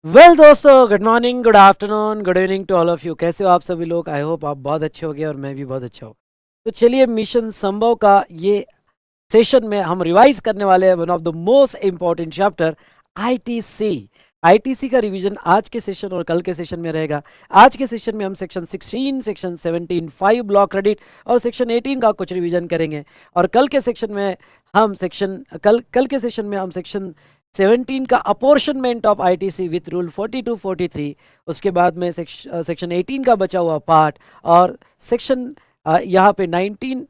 Well दोस्तों, good morning, good afternoon, good evening to all of you. कैसे हो आप सभी लोग? आई होप आप बहुत अच्छे होंगे और मैं भी बहुत अच्छा हूँ। तो चलिए, मिशन संभव का ये सेशन में हम रिवाइज करने वाले हैं one of the most important chapter, ITC. ITC का रिवीजन आज के सेशन और कल के सेशन में रहेगा। आज के सेशन में हम सेक्शन 16, सेक्शन 17, 5 ब्लॉक क्रेडिट और सेक्शन 18 का कुछ रिवीजन करेंगे। और कल के सेक्शन में हम सेक्शन कल कल के सेशन में हम सेक्शन 17 का apportionment of ITC with rule 42 43, उसके बाद में सेक्शन 18 का बचा हुआ पार्ट, और सेक्शन यहाँ पे 19,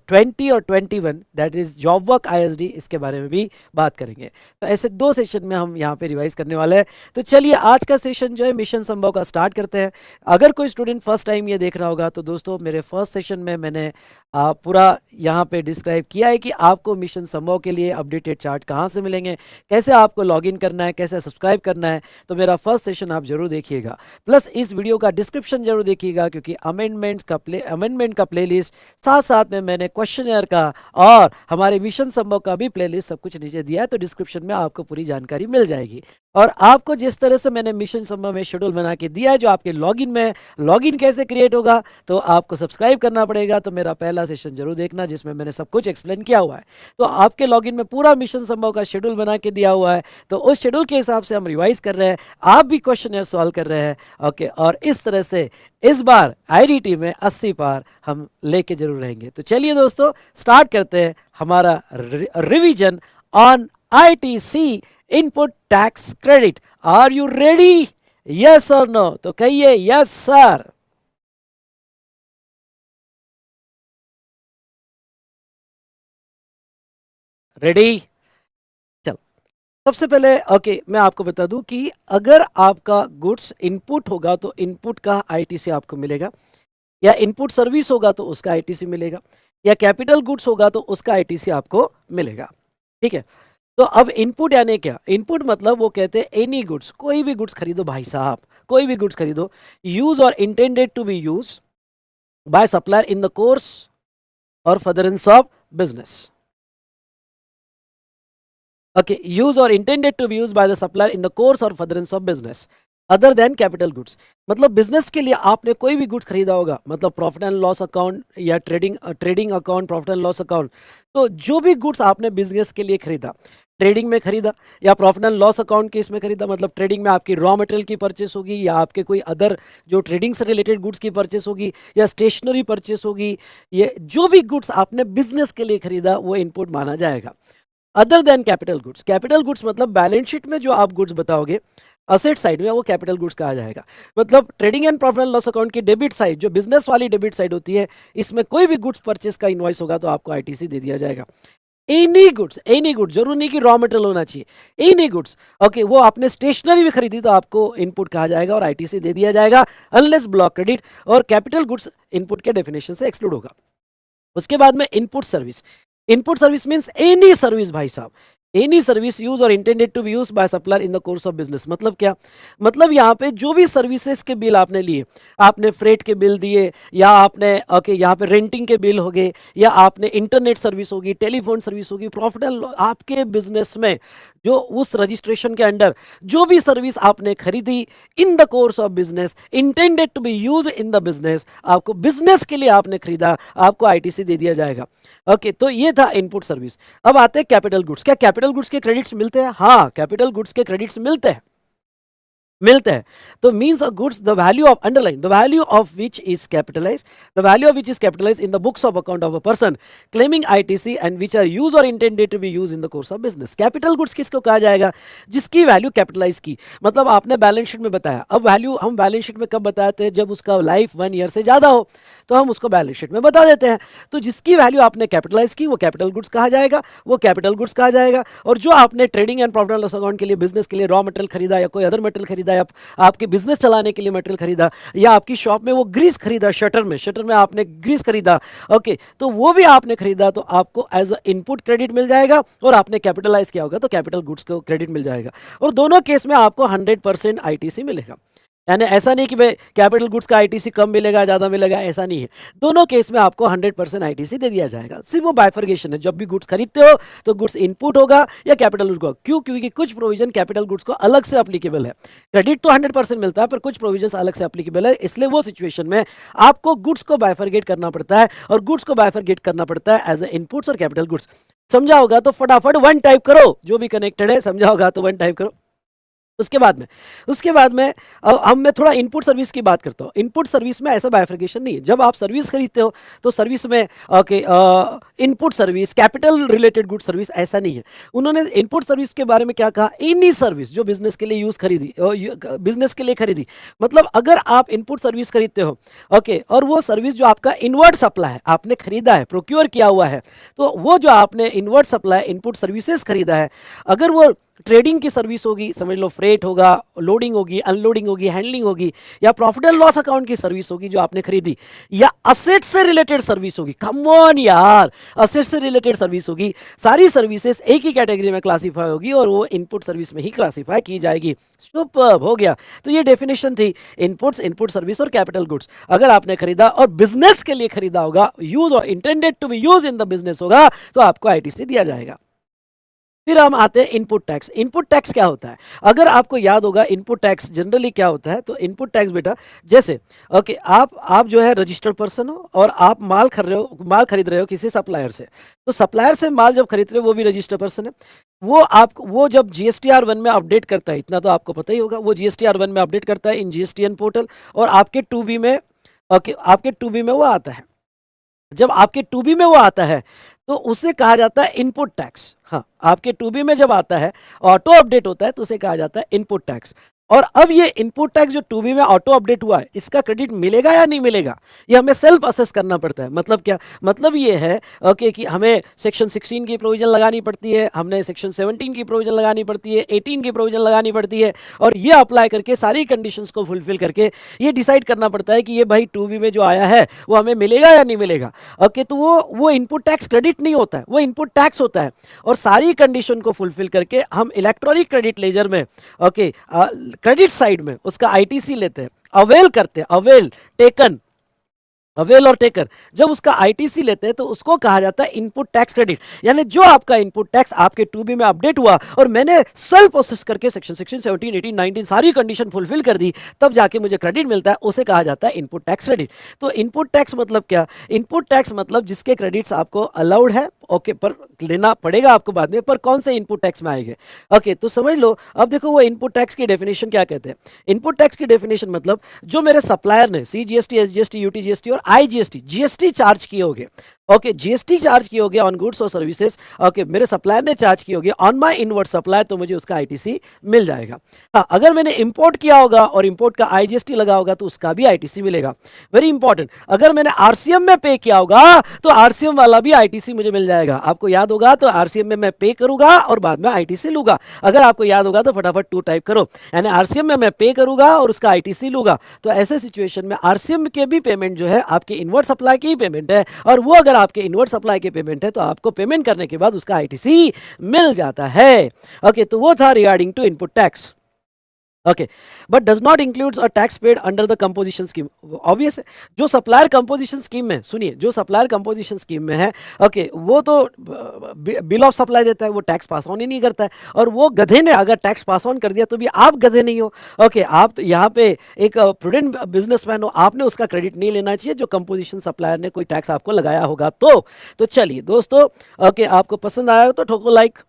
20 और 21 that is job work ISD, इसके बारे में भी बात करेंगे। तो ऐसे दो सेशन में हम यहाँ पे रिवाइज करने वाले हैं। तो चलिए, आज का सेशन जो है मिशन संभव का स्टार्ट करते हैं। अगर कोई स्टूडेंट फर्स्ट टाइम ये देख रहा होगा तो दोस्तों, मेरे फर्स्ट सेशन में मैंने पूरा यहाँ पे डिस्क्राइब किया है कि आपको मिशन संभव के लिए अपडेटेड चार्ट कहाँ से मिलेंगे, कैसे आपको लॉगिन करना है, कैसे सब्सक्राइब करना है। तो मेरा फर्स्ट सेशन आप जरूर देखिएगा, प्लस इस वीडियो का डिस्क्रिप्शन जरूर देखिएगा, क्योंकि अमेंडमेंट का प्लेलिस्ट, साथ साथ में मैंने क्वेश्चनर का और हमारे मिशन संभव का भी प्लेलिस्ट सब कुछ नीचे दिया है। तो डिस्क्रिप्शन में आपको पूरी जानकारी मिल जाएगी। और आपको जिस तरह से मैंने मिशन संभव में शेड्यूल बना के दिया है, जो आपके लॉगिन में, लॉगिन कैसे क्रिएट होगा, तो आपको सब्सक्राइब करना पड़ेगा। तो मेरा पहला सेशन जरूर देखना, जिसमें मैंने सब कुछ एक्सप्लेन किया हुआ है। तो आपके लॉगिन में पूरा मिशन संभव का शेड्यूल बना के दिया हुआ है। तो उस शेड्यूल के हिसाब से हम रिवाइज कर रहे हैं, आप भी क्वेश्चन सॉल्व कर रहे हैं। ओके, और इस तरह से इस बार आईडीटी में 80 पार हम लेके जरूर रहेंगे। तो चलिए दोस्तों, स्टार्ट करते हैं हमारा revision on ITC input tax credit. Are you ready? Yes और नो? तो कहिए यस सर। रेडी? चल, सबसे पहले ओके, मैं आपको बता दूं कि अगर आपका गुड्स इनपुट होगा तो इनपुट का आईटीसी आपको मिलेगा, या इनपुट सर्विस होगा तो उसका आईटीसी मिलेगा, या कैपिटल गुड्स होगा तो उसका आईटीसी आपको मिलेगा। ठीक है? तो अब इनपुट यानी क्या? इनपुट मतलब वो कहते हैं एनी गुड्स, कोई भी गुड्स खरीदो भाई साहब, कोई भी गुड्स खरीदो, यूज और intended to be use by supplier in the course or furtherance of business. Okay, use और intended to be use by the supplier in the course or furtherance of business other than capital goods. मतलब business के लिए आपने कोई भी goods खरीदा होगा, मतलब प्रॉफिट एंड लॉस अकाउंट या trading account, profit and loss account. तो जो भी गुड्स आपने बिजनेस के लिए खरीदा, ट्रेडिंग में खरीदा या प्रॉफिट एंड लॉस अकाउंट के इसमें खरीदा, मतलब ट्रेडिंग में आपकी रॉ मटेरियल की परचेस होगी, या आपके कोई अदर जो ट्रेडिंग से रिलेटेड गुड्स की परचेस होगी, या स्टेशनरी परचेस होगी, ये जो भी गुड्स आपने बिजनेस के लिए खरीदा वो इनपुट माना जाएगा। Other than capital goods, capital goods मतलब बैलेंस शीट में जो आप गुड्स बताओगे असेट साइड में, वो कैपिटल गुड्स कहा जाएगा। मतलब trading and profit and loss account की डेबिट साइड, जो बिजनेस वाली डेबिट साइड होती है, इसमें कोई भी गुड्स परचेस का इनवॉइस होगा तो आपको आईटीसी दे दिया जाएगा। एनी गुड्स, जरूर नहीं कि रॉ मटेरियल होना चाहिए, एनी गुड्स। ओके, वो आपने स्टेशनरी भी खरीदी तो आपको इनपुट कहा जाएगा और आईटीसी दे दिया जाएगा, अनलेस ब्लॉक क्रेडिट और कैपिटल गुड्स इनपुट के डेफिनेशन से एक्सक्लूड होगा। उसके बाद में input service. Input service means any service भाई साहब, एनी सर्विस यूज और intended to be use by supplier in the course of business. मतलब क्या? मतलब यहाँ पे जो भी सर्विसेज के बिल आपने लिए, आपने फ्रेट के बिल दिए, या आपने ओके यहाँ पे रेंटिंग के बिल हो गए, या आपने इंटरनेट सर्विस होगी, टेलीफोन सर्विस होगी, प्रॉफिट आपके बिजनेस में जो उस रजिस्ट्रेशन के अंडर जो भी सर्विस आपने खरीदी in the course of business, intended to be use in the business, आपको बिजनेस के लिए आपने खरीदा, आपको आईटीसी दे दिया जाएगा। ओके, तो ये था इनपुट सर्विस। अब आते हैं कैपिटल गुड्स। क्या कैपिटल गुड्स के क्रेडिट्स मिलते हैं? हाँ, कैपिटल गुड्स के क्रेडिट्स मिलते हैं। तो means a goods the value of, underline, the value of which is capitalize, the value of which is capitalize in the books of account of a person claiming ITC and which are use और intended to be use in the course of business. Capital goods किसको कहा जाएगा? जिसकी value capitalise की, मतलब आपने balance sheet में बताया। अब वैल्यू हम बैलेंस शीट में कब बताते हैं? जब उसका लाइफ 1 ईयर से ज्यादा हो, तो हम उसको बैलेंस शीट में बता देते हैं। तो जिसकी वैल्यू आपने कैपिटलाइज की वो कैपिटल गुड्स कहा जाएगा, वो कैपिटल गुड्स कहा जाएगा। और जो आपने trading and profit and loss account के लिए, बिजनेस के लिए रॉ मटेरियल खरीदा, या कोई अदर मटेरियल खरीदा, या आपके बिजनेस चलाने के लिए मटेरियल खरीदा, या आपकी शॉप में वो ग्रीस खरीदा, शटर में आपने ग्रीस खरीदा, ओके, तो वो भी आपने खरीदा, तो आपको एज अ इनपुट क्रेडिट मिल जाएगा। और आपने कैपिटलाइज किया होगा तो कैपिटल गुड्स को क्रेडिट मिल जाएगा। और दोनों केस में आपको 100% आईटीसी मिलेगा। यानी ऐसा नहीं कि भाई कैपिटल गुड्स का आईटीसी कम मिलेगा ज़्यादा मिलेगा, ऐसा नहीं है। दोनों केस में आपको 100% आईटीसी दे दिया जाएगा। सिर्फ वो बाइफर्गेशन है, जब भी गुड्स खरीदते हो तो गुड्स इनपुट होगा या कैपिटल गुड्स होगा। क्यों? क्योंकि कुछ प्रोविजन कैपिटल गुड्स को अलग से अप्लीकेबल है। क्रेडिट तो 100% मिलता है, पर कुछ प्रोविजन अलग से अप्लीकेबल है, इसलिए वो सिचुएशन में आपको गुड्स को बाइफर्गेट करना पड़ता है, और गुड्स को बाइफर्गेट करना पड़ता है एज ए इनपुट्स और कैपिटल गुड्स। समझा होगा तो फटाफट 1 टाइप करो, जो भी कनेक्टेड है समझा होगा तो 1 टाइप करो। उसके बाद में अब मैं थोड़ा इनपुट सर्विस की बात करता हूँ। इनपुट सर्विस में ऐसा बाइफर्केशन नहीं है। जब आप सर्विस खरीदते हो तो सर्विस में okay input service, capital related good service, ऐसा नहीं है। उन्होंने इनपुट सर्विस के बारे में क्या कहा? एनी सर्विस जो बिजनेस के लिए बिजनेस के लिए खरीदी। मतलब अगर आप इनपुट सर्विस खरीदते हो ओके, और वो सर्विस जो आपका इनवर्ट सप्लाई है, आपने खरीदा है, प्रोक्योर किया हुआ है, तो वो जो आपने इनवर्ट सप्लाई इनपुट सर्विसेज खरीदा है, अगर वो ट्रेडिंग की सर्विस होगी, समझ लो फ्रेट होगा, लोडिंग होगी, अनलोडिंग होगी, हैंडलिंग होगी, या प्रॉफिट एंड लॉस अकाउंट की सर्विस होगी जो आपने खरीदी, या असेट से रिलेटेड सर्विस होगी, कम ऑन यार, असेट से रिलेटेड सर्विस होगी, सारी सर्विसेज एक ही कैटेगरी में क्लासीफाई होगी और वो इनपुट सर्विस में ही क्लासीफाई की जाएगी। सुपर्ब, हो गया। तो ये डेफिनेशन थी इनपुट्स, इनपुट सर्विस और कैपिटल गुड्स। अगर आपने खरीदा और बिजनेस के लिए खरीदा होगा, यूज और intended to be use in the business होगा, तो आपको आईटीसी दिया जाएगा। फिर हम आते हैं इनपुट टैक्स। इनपुट टैक्स क्या होता है? अगर आपको याद होगा इनपुट टैक्स जनरली क्या होता है, तो इनपुट टैक्स बेटा, जैसे ओके आप जो है रजिस्टर्ड पर्सन हो और आप माल खरीद रहे हो किसी सप्लायर से, तो सप्लायर से माल जब खरीद रहे हो वो भी रजिस्टर्ड पर्सन है। वो जब GSTR 1 में अपडेट करता है, इतना तो आपको पता ही होगा, वो GSTR 1 में अपडेट करता है इन GSTN पोर्टल, और आपके 2B में आपके 2B में वो आता है। जब आपके 2B में वो आता है तो उसे कहा जाता है इनपुट टैक्स। हाँ, आपके 2B में जब आता है, ऑटो अपडेट होता है, तो उसे कहा जाता है इनपुट टैक्स। और अब ये इनपुट टैक्स जो 2B में ऑटो अपडेट हुआ है, इसका क्रेडिट मिलेगा या नहीं मिलेगा, ये हमें सेल्फ असेस करना पड़ता है। मतलब क्या? मतलब ये है ओके कि हमें सेक्शन 16 की प्रोविजन लगानी पड़ती है, हमने सेक्शन 17 की प्रोविजन लगानी पड़ती है, 18 की प्रोविजन लगानी पड़ती है, और ये अप्लाई करके सारी कंडीशंस को फुलफिल करके ये डिसाइड करना पड़ता है कि ये भाई 2B में जो आया है वो हमें मिलेगा या नहीं मिलेगा। ओके, तो वो इनपुट टैक्स क्रेडिट नहीं होता है, वो इनपुट टैक्स होता है। और सारी कंडीशन को फुलफिल करके हम इलेक्ट्रॉनिक क्रेडिट लेजर में ओके क्रेडिट साइड में उसका आईटीसी लेते हैं, अवेल करते हैं, अवेल और टेकर। जब उसका आईटीसी लेते हैं तो उसको कहा जाता है इनपुट टैक्स क्रेडिट। यानी जो आपका इनपुट टैक्स आपके 2B में अपडेट हुआ और मैंने सेल्फ प्रोसेस करके सेक्शन 16, 17, 18, 19 सारी कंडीशन फुलफिल कर दी, तब जाके मुझे क्रेडिट मिलता है, उसे कहा जाता है इनपुट टैक्स क्रेडिट। तो इनपुट टैक्स मतलब क्या? इनपुट टैक्स मतलब जिसके क्रेडिट्स आपको अलाउड है ओके, पर लेना पड़ेगा आपको बाद में, पर कौन से इनपुट टैक्स में आएंगे। ओके, तो समझ लो। अब देखो वो इनपुट टैक्स की डेफिनेशन क्या कहते हैं। इनपुट टैक्स की डेफिनेशन मतलब जो मेरे सप्लायर ने CGST, SGST, UTGST और IGST GST चार्ज किए होंगे, ओके, GST चार्ज किए होंगे ऑन गुड्स और सर्विसेज, ओके, मेरे सप्लायर ने चार्ज किए होंगे ऑन माय इनवर्ट सप्लाई, तो मुझे उसका आईटीसी मिल जाएगा। हाँ, अगर मैंने इंपोर्ट किया होगा और इंपोर्ट का IGST लगा होगा तो उसका भी आईटीसी मिलेगा। वेरी इंपॉर्टेंट, अगर मैंने RCM में पे किया होगा तो RCM वाला भी आईटीसी मुझे मिल जाएगा। आपको याद होगा तो RCM में मैं पे करूंगा और बाद में आईटीसी लूंगा। अगर आपको याद होगा तो फटाफट 2 टाइप करो, यानी RCM में मैं पे करूंगा और उसका आईटीसी लूंगा। तो ऐसे सिचुएशन में RCM के भी पेमेंट जो है आपके इनवर्ट सप्लाई की ही पेमेंट है, और वो अगर आपके इनवर्ट सप्लाई के पेमेंट है तो आपको पेमेंट करने के बाद उसका आईटीसी मिल जाता है। ओके, तो वो था regarding to input tax. Okay, but does not includes a tax paid under the composition scheme. Obvious है, जो सप्लायर कंपोजिशन स्कीम में, सुनिए, जो सप्लायर कंपोजिशन स्कीम में है ओके, वो तो बिल ऑफ सप्लाई देता है, वो टैक्स पास ऑन ही नहीं करता है। और वो गधे ने अगर टैक्स पास ऑन कर दिया तो भी आप गधे नहीं हो। ओके, आप तो यहाँ पे एक प्रूडेंट बिजनेसमैन हो, आपने उसका क्रेडिट नहीं लेना चाहिए जो कंपोजिशन सप्लायर ने कोई टैक्स आपको लगाया होगा। तो चलिए दोस्तों, ओके, आपको पसंद आया हो तो ठोको लाइक।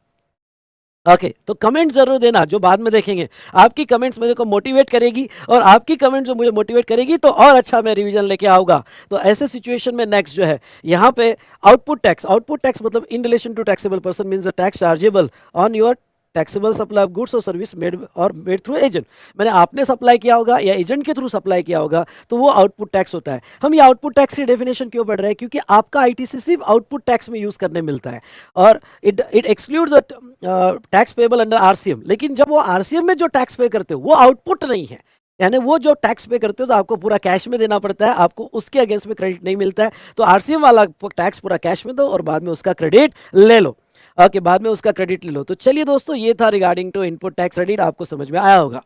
ओके, तो कमेंट जरूर देना, जो बाद में देखेंगे। आपकी कमेंट्स मुझे को मोटिवेट करेगी, और आपकी कमेंट जो मुझे मोटिवेट करेगी तो और अच्छा मैं रिवीजन लेके आऊंगा। तो ऐसे सिचुएशन में नेक्स्ट जो है यहाँ पे आउटपुट टैक्स मतलब in relation to taxable person means the tax chargeable on your taxable supply of goods और सर्विस मेड थ्रू एजेंट। मैंने आपने सप्लाई किया होगा या एजेंट के थ्रू सप्लाई किया होगा, तो वो आउटपुट टैक्स होता है। हम ये आउटपुट टैक्स की डेफिनेशन क्यों पढ़ रहे हैं? क्योंकि आपका आईटीसी सिर्फ आउटपुट टैक्स में यूज करने मिलता है, और it excludes the tax payable under RCM. लेकिन जब वो आरसीएम में जो टैक्स पे करते हो वो आउटपुट नहीं है, यानी वो जो टैक्स पे करते हो तो आपको पूरा कैश में देना पड़ता है, आपको उसके अगेंस्ट में क्रेडिट नहीं मिलता है। तो आरसीएम वाला टैक्स पूरा कैश में दो और बाद में उसका क्रेडिट ले लो। ओके, बाद में उसका क्रेडिट ले लो। तो चलिए दोस्तों, ये था regarding to input tax credit, आपको समझ में आया होगा।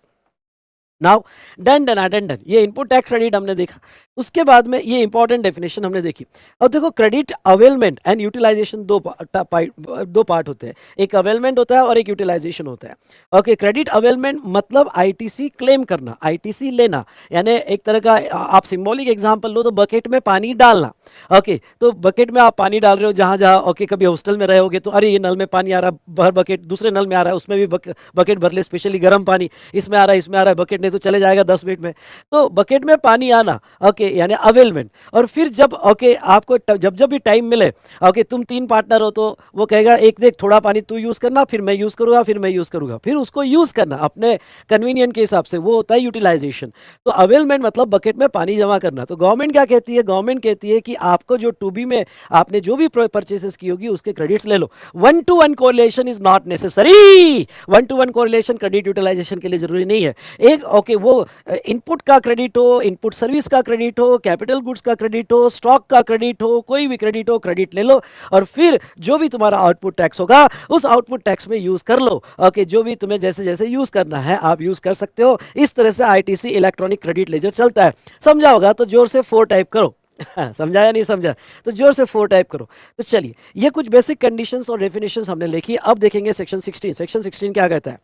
नाउ डन, ये इनपुट टैक्स क्रेडिट हमने देखा। उसके बाद में ये इंपॉर्टेंट डेफिनेशन हमने देखी। अब देखो क्रेडिट अवेलमेंट एंड यूटिलाइजेशन दो पार्ट होते हैं, एक अवेलमेंट होता है और एक यूटिलाइजेशन होता है। ओके, क्रेडिट अवेलमेंट मतलब आईटीसी क्लेम करना, आईटीसी लेना, यानी एक तरह का आप सिंबॉलिक एग्जांपल लो तो बकेट में पानी डालना। ओके, तो बकेट में आप पानी डाल रहे हो जहां जहां, ओके, कभी हॉस्टल में रहे होगे तो अरे ये नल में पानी आ रहा है, भर बकेट, दूसरे नल में आ रहा है उसमें भी बकेट भर ले, स्पेशली गर्म पानी, इसमें आ रहा है, इसमें आ रहा है, बकेट नहीं तो चले जाएगा 10 मिनट में। तो बकेट में पानी आना, ओके, यानी अवेलमेंट। और फिर जब, ओके, आपको जब जब भी टाइम मिले, ओके, तुम 3 पार्टनर हो तो वो कहेगा एक देख थोड़ा पानी तू यूज करना, फिर मैं यूज करूंगा, फिर मैं यूज करूंगा, फिर उसको यूज करना अपने कन्वीनियंट के हिसाब से, वो होता है यूटिलाइजेशन। तो अवेलमेंट मतलब बकेट में पानी जमा करना। तो गवर्नमेंट क्या कहती है, गवर्नमेंट कहती है कि आपको जो टू बी में आपने जो भी परचेसेस की होगी उसके क्रेडिट्स ले लो। 1-to-1 correlation is not necessary. 1-to-1 correlation credit utilisation के लिए जरूरी नहीं है। एक, ओके, वो इनपुट का क्रेडिट हो, इनपुट सर्विस का क्रेडिट हो, कैपिटल गुड्स का क्रेडिट हो, स्टॉक का क्रेडिट हो, कोई भी क्रेडिट हो, क्रेडिट ले लो और फिर जो भी तुम्हारा आउटपुट टैक्स होगा उस आउटपुट टैक्स में यूज कर लो। ओके, जो भी तुम्हें जैसे जैसे यूज करना है आप यूज कर सकते हो। इस तरह से आईटीसी इलेक्ट्रॉनिक क्रेडिट लेजर चलता है। समझा होगा तो जोर से 4 टाइप करो। समझा या नहीं समझा, तो जोर से 4 टाइप करो। तो चलिए, ये कुछ बेसिक कंडीशंस और डेफिनेशंस हमने लिखी। अब देखेंगे सेक्शन 16। सेक्शन 16 क्या कहता है?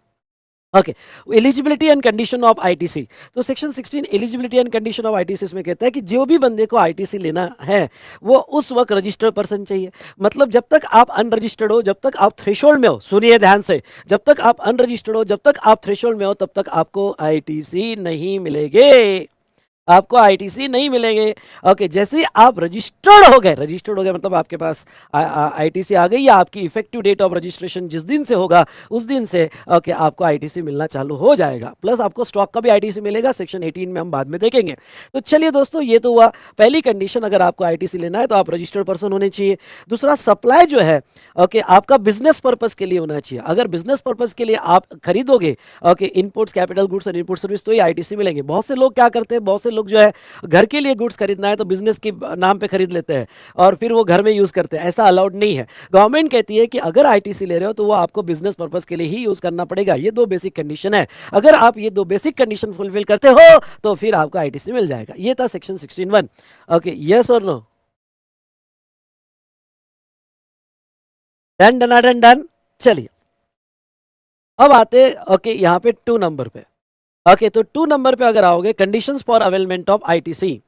Okay, eligibility and condition of ITC. तो section 16 eligibility and condition of ITC इसमें कहता है कि जो भी बंदे को आईटीसी लेना है वो उस वक्त रजिस्टर्ड पर्सन चाहिए। मतलब जब तक आप अनरजिस्टर्ड हो, जब तक आप थ्रेशोल्ड में हो, सुनिए ध्यान से, जब तक आप अनरजिस्टर्ड हो, जब तक आप थ्रेशोल्ड में हो, तब तक आपको आईटीसी नहीं मिलेंगे, आपको आईटीसी नहीं मिलेंगे। ओके, जैसे ही आप रजिस्टर्ड हो गए मतलब आपके पास आईटीसी आ गई, या आपकी इफेक्टिव डेट ऑफ रजिस्ट्रेशन जिस दिन से होगा उस दिन से, ओके, आपको आईटीसी मिलना चालू हो जाएगा। प्लस आपको स्टॉक का भी आईटीसी मिलेगा, सेक्शन 18 में हम बाद में देखेंगे। तो चलिए दोस्तों, ये तो हुआ पहली कंडीशन, अगर आपको आईटीसी लेना है तो आप रजिस्टर्ड पर्सन होने चाहिए। दूसरा, सप्लाई जो है, ओके, आपका बिजनेस पर्पज के लिए होना चाहिए। अगर बिजनेस पर्पज के लिए आप खरीदोगे, ओके, इनपुट्स, कैपिटल गुड्स और इनपुट सर्विस, तो ही आईटीसी मिलेंगे। बहुत से लोग क्या करते हैं, बहुत से लोग जो है घर के लिए गुड्स खरीदना है तो बिजनेस के नाम पे खरीद लेते हैं और फिर वो घर में यूज करते हैं। ऐसा अलाउड नहीं है। गवर्नमेंट कहती है कि अगर आईटीसी ले रहे हो तो वो आपको बिजनेस पर्पस के लिए ही यूज करना पड़ेगा। ये 2 बेसिक कंडीशन है। अगर आप ये 2 बेसिक कंडीशन फुलफिल करते हो तो फिर आपको आईटीसी मिल जाएगा। ये था सेक्शन 16(1). ओके, यस और no? Done done done done. चलिए, अब आते, ओके, यहाँ पे 2 नंबर पे। ओके, तो 2 नंबर पे अगर आओगे, conditions for availment of ITC.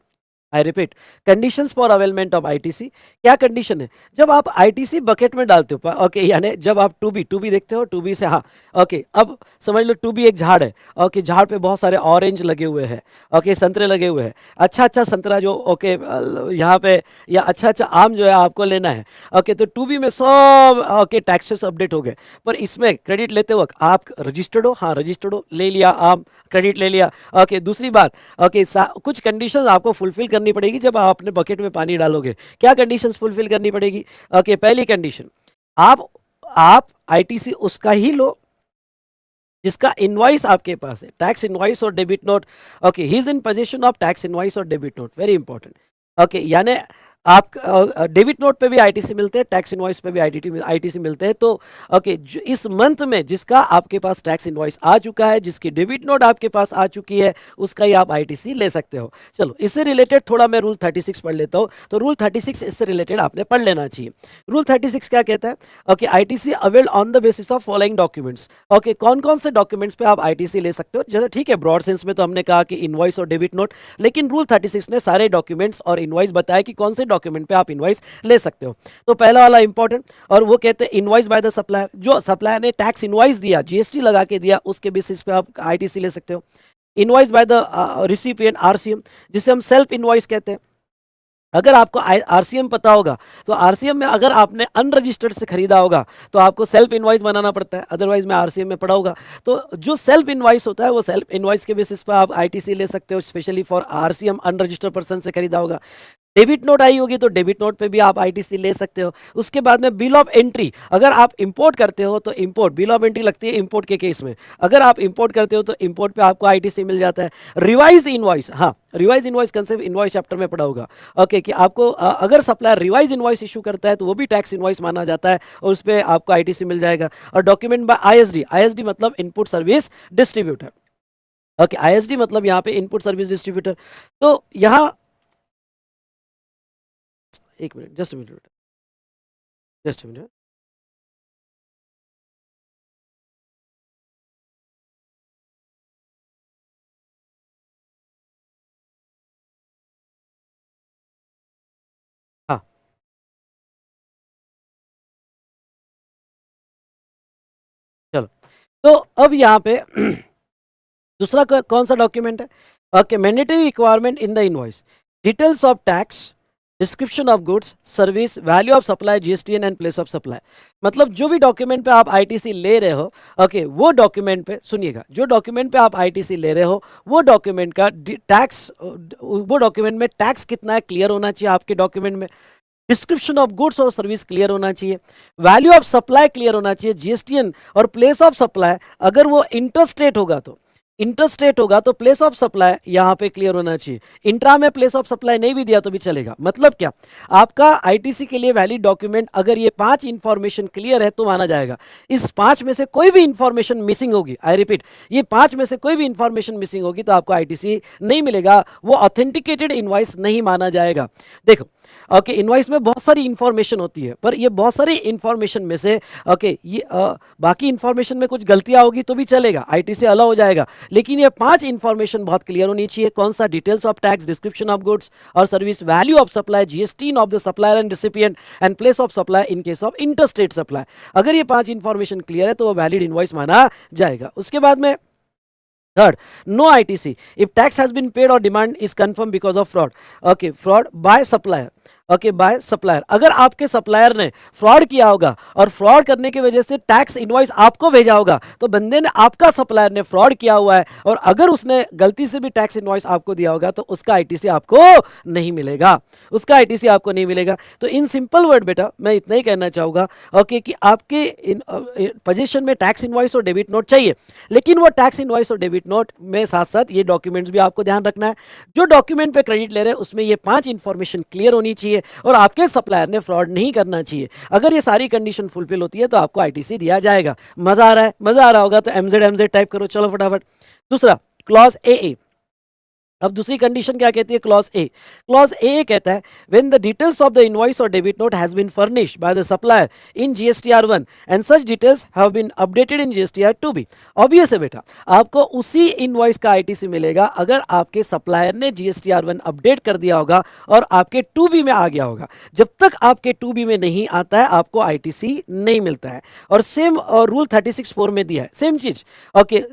I repeat, conditions for availment of ITC. क्या कंडीशन है? जब आप आईटीसी बकेट में डालते हो, ओके, यानी जब आप टू बी देखते हो, टू बी से, हाँ, ओके, अब समझ लो टू बी एक झाड़ है। ओके, झाड़ पे बहुत सारे ऑरेंज लगे हुए हैं, ओके, संतरे लगे हुए हैं। अच्छा अच्छा संतरा जो, ओके, यहाँ पे, या अच्छा अच्छा आम जो है आपको लेना है। ओके, तो टू बी में सब, ओके, टैक्सेस अपडेट हो गए, पर इसमें क्रेडिट लेते वक्त आप रजिस्टर्ड हो, हाँ रजिस्टर्ड हो, ले लिया आम, क्रेडिट ले लिया। ओके, दूसरी बात, ओके, कुछ कंडीशंस आपको फुलफिल करनी पड़ेगी जब आप अपने बकेट में पानी डालोगे। क्या कंडीशंस फुलफिल करनी पड़ेगी? ओके, पहली कंडीशन, आप आईटीसी उसका ही लो जिसका इनवॉइस आपके पास है, टैक्स इनवॉइस और debit note. Okay, he is in position of tax invoice और debit note, very important. Okay, यानी आप डेबिट नोट पे भी आईटीसी मिलते हैं, टैक्स इनवॉइस पे भी आईटीसी मिलते हैं। तो ओके, इस मंथ में जिसका आपके पास टैक्स इनवॉइस आ चुका है, जिसकी डेबिट नोट आपके पास आ चुकी है, उसका ही आप आईटीसी ले सकते हो। चलो, इससे रिलेटेड थोड़ा मैं रूल 36 पढ़ लेता हूँ। तो रूल 36 इससे रिलेटेड आपने पढ़ लेना चाहिए। रूल 36 क्या कहता है? Okay, ITC availed on the basis of following documents. Okay, कौन कौन से डॉक्यूमेंट्स पे आप आईटीसी ले सकते हो? जैसे ठीक है, ब्रॉड सेंस में तो हमने कहा कि इनवॉइस और डेबिट नोट, लेकिन रूल 36 ने सारे डॉक्यूमेंट्स और इनवॉइस बताया कि कौन से डॉक्यूमेंट पे आप इनवॉइस ले सकते हो। तो पहला वाला इंपॉर्टेंट, और वो कहते हैं इनवॉइस बाय द सप्लायर। जो सप्लायर ने टैक्स इनवॉइस दिया, जीएसटी लगा के दिया, उसके बेसिस पे आप आईटीसी ले सकते हो। Invoice by the recipient, RCM, जिसे हम सेल्फ इनवॉइस कहते हैं। अगर आपको आरसीएम पता होगा तो आरसीएम में अगर आपने अनरजिस्टर्ड से खरीदा होगा तो आपको सेल्फ इनवॉइस बनाना पड़ता है, अदरवाइज मैं आरसीएम में पढ़ा होगा। तो जो सेल्फ इनवॉइस होता है वो सेल्फ इनवॉइस के बेसिस पर आप आईटीसी ले सकते हो, specially for RCM, unregistered person से खरीदा होगा। डेबिट नोट आई होगी तो डेबिट नोट पे भी आप आईटीसी ले सकते हो। उसके बाद में बिल ऑफ एंट्री, अगर आप इंपोर्ट करते हो तो इंपोर्ट बिल ऑफ एंट्री लगती है इंपोर्ट के केस में। अगर आप इंपोर्ट करते हो तो इंपोर्ट पे आपको आईटीसी मिल जाता है। रिवाइज इनवॉइस, हाँ, revise invoice concept invoice chapter में पढ़ा होगा। ओके, कि आपको अगर सप्लायर रिवाइज इनवॉइस इशू करता है तो वो भी टैक्स इनवॉइस माना जाता है और उस पर आपको आईटीसी मिल जाएगा। और डॉक्यूमेंट बाय आईएसडी, आईएसडी मतलब input service distributor. Okay, ISD मतलब यहाँ पे इनपुट सर्विस डिस्ट्रीब्यूटर। तो यहाँ एक minute, just minute, just minute. हाँ, चलो। तो अब यहाँ पे दूसरा कौन सा डॉक्यूमेंट है? Okay, mandatory requirement in the invoice, details of tax, description of goods service, value of supply, GSTN and place of supply. मतलब जो भी डॉक्यूमेंट पे आप आईटीसी ले रहे हो, ओके, वो डॉक्यूमेंट पे सुनिएगा, जो डॉक्यूमेंट पे आप आईटीसी ले रहे हो वो डॉक्यूमेंट का टैक्स, वो डॉक्यूमेंट में टैक्स कितना है क्लियर होना चाहिए आपके डॉक्यूमेंट में। डिस्क्रिप्शन ऑफ गुड्स और सर्विस क्लियर होना चाहिए, वैल्यू ऑफ सप्लाई क्लियर होना चाहिए, जीएसटीएन और प्लेस ऑफ सप्लाई, अगर वो इंटरस्टेट होगा तो, इंटरस्टेट होगा तो प्लेस ऑफ सप्लाई यहां पे क्लियर होना चाहिए। इंट्रा में प्लेस ऑफ सप्लाई नहीं भी दिया तो भी चलेगा। मतलब क्या, आपका आईटीसी के लिए वैलिड डॉक्यूमेंट अगर ये 5 इंफॉर्मेशन क्लियर है तो माना जाएगा। इस 5 में से कोई भी इंफॉर्मेशन मिसिंग होगी, आई रिपीट, ये 5 में से कोई भी इंफॉर्मेशन मिसिंग होगी तो आपको आईटीसी नहीं मिलेगा, वो ऑथेंटिकेटेड इनवॉइस नहीं माना जाएगा। देखो, ओके, इनवॉइस में बहुत सारी इंफॉर्मेशन होती है, पर ये बहुत सारी इंफॉर्मेशन में से ओके ये बाकी इंफॉर्मेशन में कुछ गलतियां होगी तो भी चलेगा, आईटीसी अलाउ हो जाएगा। लेकिन ये 5 इंफॉर्मेशन बहुत क्लियर होनी चाहिए। कौन सा? Details of tax, description of goods और service, value of supply, GST of the supplier and recipient and place of supply in case of interstate supply. अगर ये 5 इंफॉर्मेशन क्लियर है तो वो वैलिड इनवॉइस माना जाएगा। उसके बाद में third, no ITC if tax has been paid or demand is confirmed because of fraud. Okay, fraud by supplier. Okay, by supplier, अगर आपके सप्लायर ने फ्रॉड किया होगा और फ्रॉड करने की वजह से टैक्स इनवॉइस आपको भेजा होगा, तो बंदे ने, आपका सप्लायर ने फ्रॉड किया हुआ है और अगर उसने गलती से भी टैक्स इनवॉइस आपको दिया होगा तो उसका आईटीसी आपको नहीं मिलेगा, उसका आईटीसी आपको नहीं मिलेगा। तो इन सिंपल वर्ड बेटा मैं इतना ही कहना चाहूंगा, ओके, कि आपके पोजीशन में टैक्स इनवॉइस और डेबिट नोट चाहिए, लेकिन वो टैक्स इनवॉइस और डेबिट नोट में साथ साथ ये डॉक्यूमेंट्स भी आपको ध्यान रखना है। जो डॉक्यूमेंट पे क्रेडिट ले रहे हैं उसमें ये 5 इंफॉर्मेशन क्लियर होनी चाहिए और आपके सप्लायर ने फ्रॉड नहीं करना चाहिए। अगर ये सारी कंडीशन फुलफिल होती है तो आपको आईटीसी दिया जाएगा। मजा आ रहा है? मजा आ रहा होगा तो एमजेड टाइप करो, चलो फटाफट। दूसरा, क्लॉज ए। अब दूसरी कंडीशन क्या कहती है? Clause A. क्लॉज ए कहता है when the details of the invoice और debit note has been furnished by the supplier in GSTR 1 and such details have been updated in GSTR 2B। Obvious है बेटा, आपको उसी इनवॉइस का ITC मिलेगा अगर आपके सप्लायर ने जीएसटीआर 1 अपडेट कर दिया होगा और आपके 2B में आ गया होगा। जब तक आपके 2B में नहीं आता है आपको आईटीसी नहीं मिलता है। और सेम रूल 36(4) में दिया है सेम चीज। Okay,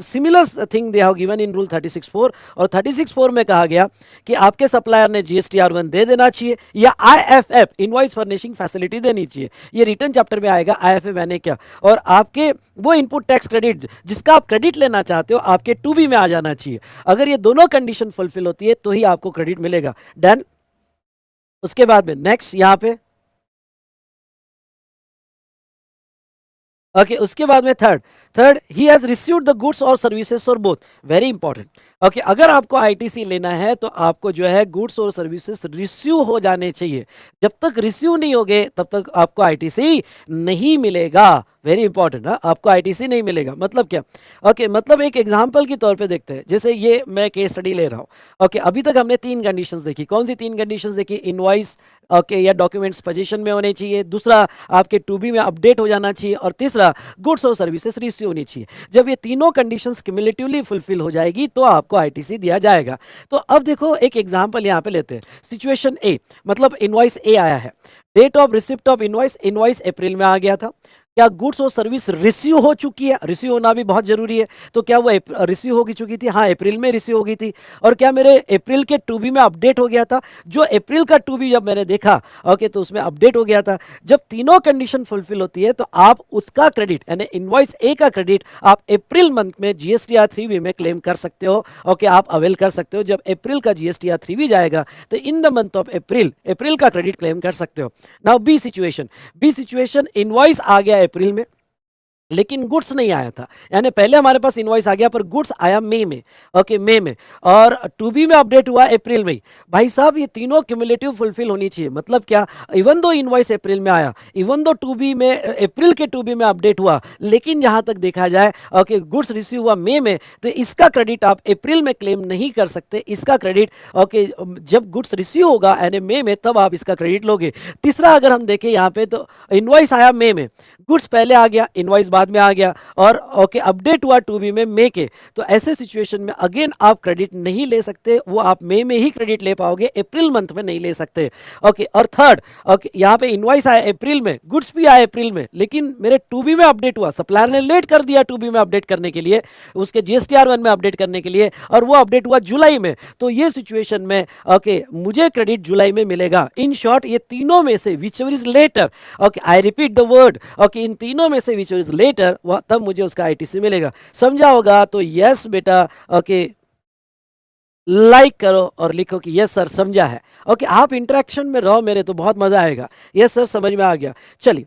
similar thing they have given in rule 36(4) और 36(4) में कहा गया कि आपके सप्लायर ने जीएसटीआर 1 दे देना चाहिए या आईएफएफ, इनवॉइस फर्निशिंग फैसिलिटी देनी चाहिए। ये रिटर्न चैप्टर में आएगा आईएफएफ यानी क्या, और आपके वो इनपुट टैक्स क्रेडिट जिसका आप क्रेडिट लेना चाहते हो आपके 2B में आ जाना चाहिए। अगर ये दोनों कंडीशन फुलफिल होती है तो ही आपको क्रेडिट मिलेगा। डन। उसके बाद में नेक्स्ट यहां पे ओके, उसके बाद में third he has received the goods और सर्विसेज और बोथ, वेरी इंपॉर्टेंट। ओके, अगर आपको आईटीसी लेना है तो आपको जो है गुड्स और सर्विसेज रिसीव हो जाने चाहिए। जब तक रिसीव नहीं होगे तब तक आपको आईटीसी नहीं मिलेगा। वेरी इंपॉर्टेंट, आपको आईटीसी नहीं मिलेगा। मतलब क्या? ओके, मतलब एक एग्जांपल के तौर पे देखते हैं, जैसे ये मैं केस स्टडी ले रहा हूँ। ओके, अभी तक हमने 3 कंडीशंस देखी। कौन सी 3 कंडीशंस देखी? इनवॉइस ओके या डॉक्यूमेंट्स पोजीशन में होने चाहिए, दूसरा आपके 2B में अपडेट हो जाना चाहिए और तीसरा गुड्स और सर्विसेज रिसीव होनी चाहिए। जब ये तीनों कंडीशंस क्यूमुलेटिवली फुलफिल हो जाएगी तो आपको आईटीसी दिया जाएगा। तो अब देखो एक एग्जांपल यहाँ पे लेते हैं। सिचुएशन ए, मतलब इनवॉइस ए आया है, date of receipt of invoice, invoice April में आ गया था। क्या गुड्स और सर्विस रिसीव हो चुकी है? रिसीव होना भी बहुत जरूरी है। तो क्या वो रिसीव हो चुकी थी? हाँ, अप्रैल में रिसीव हो गई थी। और क्या मेरे अप्रैल के 2B में अपडेट हो गया था? जो अप्रैल का 2B जब मैंने देखा ओके तो उसमें अपडेट हो गया था। जब तीनों कंडीशन फुलफिल होती है तो आप उसका क्रेडिट यानी इनवॉइस ए का क्रेडिट आप अप्रैल मंथ में जीएसटीआर 3B में क्लेम कर सकते हो। ओके, आप अवेल कर सकते हो। जब अप्रैल का जीएसटीआर 3B जाएगा तो in the month of April का क्रेडिट क्लेम कर सकते हो। नाउ बी सिचुएशन, इनवॉइस आ गया अप्रैल में, लेकिन गुड्स नहीं आया था। यानी पहले हमारे पास इनवॉइस आ गया पर गुड्स आया मई में। ओके, मई में। और टू बी में अपडेट हुआ अप्रैल में। भाई साहब ये तीनों क्यूमुलेटिव फुलफिल होनी चाहिए। मतलब क्या, इवन दो इनवॉइस अप्रैल में आया, इवन दो टू बी में अप्रैल के टू बी में अपडेट हुआ, लेकिन जहां तक देखा जाए ओके गुड्स रिसीव हुआ मई में, तो इसका क्रेडिट आप अप्रैल में क्लेम नहीं कर सकते। इसका क्रेडिट ओके जब गुड्स रिसीव होगा यानी मई में, तब आप इसका क्रेडिट लोगे। तीसरा अगर हम देखें यहाँ पे, तो इनवॉइस आया मई में, गुड्स पहले आ गया, इनवॉइस बाद में आ गया, और ओके अपडेट हुआ टू बी में मई के। तो ऐसे सिचुएशन में अगेन आप क्रेडिट नहीं ले सकते, वो आप मई में ही क्रेडिट ले पाओगे, अप्रैल मंथ में नहीं ले सकते। ओके, और थर्ड ओके यहाँ पे इनवॉइस आया अप्रैल में, गुड्स भी आया अप्रैल में, लेकिन मेरे टू बी में अपडेट हुआ, सप्लायर ने लेट कर दिया टू बी में अपडेट करने के लिए, उसके GSTR1 में अपडेट करने के लिए, और वो अपडेट हुआ जुलाई में। तो ये सिचुएशन में ओके मुझे क्रेडिट जुलाई में मिलेगा। इन शॉर्ट ये तीनों में से whichever is later, okay I repeat the word, okay इन तीनों में से विच इज लेटर, तब मुझे उसका ITC मिलेगा। समझा होगा तो यस बेटा ओके लाइक करो और लिखो कि यस सर समझा है। ओके आप इंटरेक्शन में रहो मेरे, तो बहुत मजा आएगा। यस सर समझ में आ गया। चलिए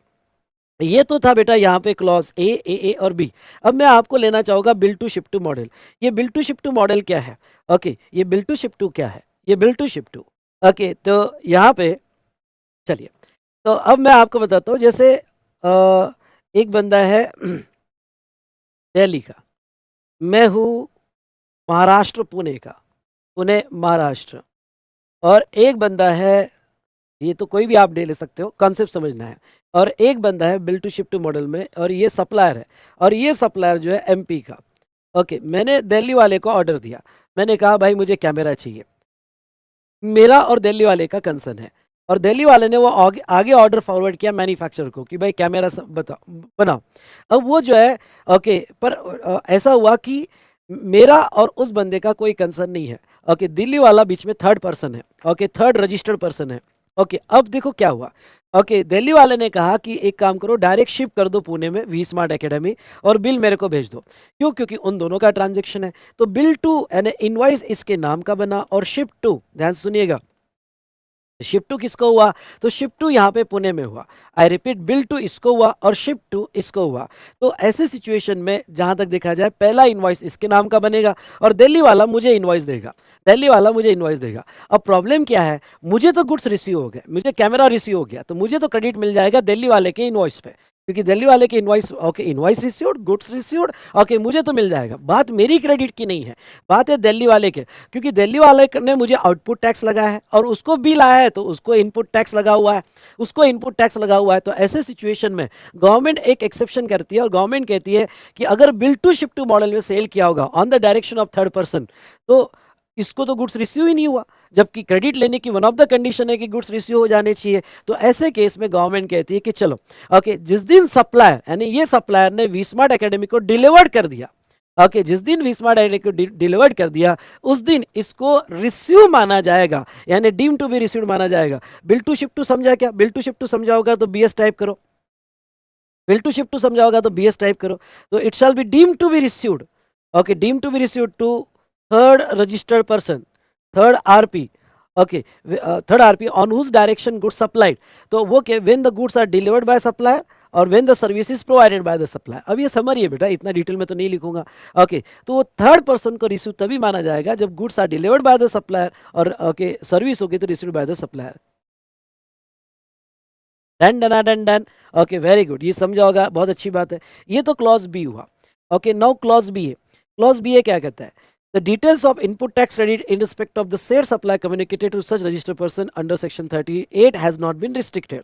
ये तो था बेटा यहाँ पे क्लॉज ए और बी। अब मैं आपको लेना चाहूंगा bill to ship to model. ये bill to ship to model क्या है? ओके ये बिल टू शिप टू क्या है? ये bill to ship to. Okay तो यहाँ पे चलिए, तो अब मैं आपको बताता हूँ। जैसे एक बंदा है दिल्ली का, मैं हूँ महाराष्ट्र पुणे का, पुणे महाराष्ट्र, और एक बंदा है, ये तो कोई भी आप ले सकते हो, कॉन्सेप्ट समझना है। और एक बंदा है bill to ship to model में, और ये सप्लायर है, और ये सप्लायर जो है MP का। ओके मैंने दिल्ली वाले को ऑर्डर दिया, मैंने कहा भाई मुझे कैमरा चाहिए, मेरा और दिल्ली वाले का कंसर्न है, और दिल्ली वाले ने वो आगे ऑर्डर फॉरवर्ड किया मैन्युफैक्चरर को कि भाई कैमरा बनाओ। अब वो जो है ओके पर ऐसा हुआ कि मेरा और उस बंदे का कोई कंसर्न नहीं है। ओके दिल्ली वाला बीच में थर्ड पर्सन है, ओके थर्ड रजिस्टर्ड पर्सन है। ओके अब देखो क्या हुआ। ओके दिल्ली वाले ने कहा कि एक काम करो, डायरेक्ट शिप कर दो पुणे में वी स्मार्ट एकेडमी, और बिल मेरे को भेज दो। क्यों? क्योंकि उन दोनों का ट्रांजेक्शन है। तो बिल टू यानी इनवॉइस इसके नाम का बना, और शिप टू, ध्यान सुनिएगा, शिप टू किसको हुआ? तो शिप टू यहाँ पे पुणे में हुआ। आई रिपीट, बिल टू इसको हुआ और शिप टू इसको हुआ। तो ऐसे सिचुएशन में जहां तक देखा जाए, पहला इनवॉइस इसके नाम का बनेगा और दिल्ली वाला मुझे इनवॉइस देगा, दिल्ली वाला मुझे इनवॉइस देगा। अब प्रॉब्लम क्या है, मुझे तो गुड्स रिसीव हो गए, मुझे कैमरा रिसीव हो गया, तो मुझे तो क्रेडिट मिल जाएगा दिल्ली वाले के इनवॉइस पे, क्योंकि दिल्ली वाले के invoice okay invoice received, goods received, okay मुझे तो मिल जाएगा। बात मेरी क्रेडिट की नहीं है, बात है दिल्ली वाले के, क्योंकि दिल्ली वाले ने मुझे आउटपुट टैक्स लगाया है और उसको बिल आया है तो उसको इनपुट टैक्स लगा हुआ है, उसको इनपुट टैक्स लगा हुआ है। तो ऐसे सिचुएशन में गवर्नमेंट एक एक्सेप्शन करती है और गवर्नमेंट कहती है कि अगर bill to ship to model में सेल किया होगा on the direction of third person, तो इसको तो गुड्स रिसीव ही नहीं हुआ, जबकि क्रेडिट लेने की वन ऑफ द कंडीशन है कि गुड्स रिसीव हो जाने चाहिए। तो ऐसे केस में गवर्नमेंट कहती है कि चलो ओके जिस दिन सप्लायर यानी ये सप्लायर ने वी स्मार्ट एकेडमी को डिलीवर्ड कर दिया, ओके जिस दिन वी स्मार्ट एकेडमी को डिलीवर्ड कर दिया उस दिन इसको रिसीव माना जाएगा, यानी डीम टू बी रिसीव्ड माना जाएगा। बिल टू शिप टू समझा क्या? बिल टू शिप टू समझा होगा तो BS टाइप करो, बिल टू शिप टू समझा होगा तो BS टाइप करो। तो it shall be deem to be received, okay deem to be received to third registered person, third RP, okay third RP on whose direction goods supplied. तो वो के when the goods are delivered by supplier or when the service is provided by the supplier. अब ये summary है बेटा, इतना detail में तो नहीं लिखूंगा। ओके तो थर्ड पर्सन को रिसीव तभी माना जाएगा जब goods are delivered by the supplier और ओके सर्विस होगी तो received by the supplier. Done done done done. Okay very good, ये समझा होगा, बहुत अच्छी बात है। ये तो क्लॉज बी हुआ। ओके नाउ क्लॉज बी है। क्लॉज बी है क्या कहता है? The details of input tax credit in respect of the said supply communicated to such registered person under section 38 has not been restricted।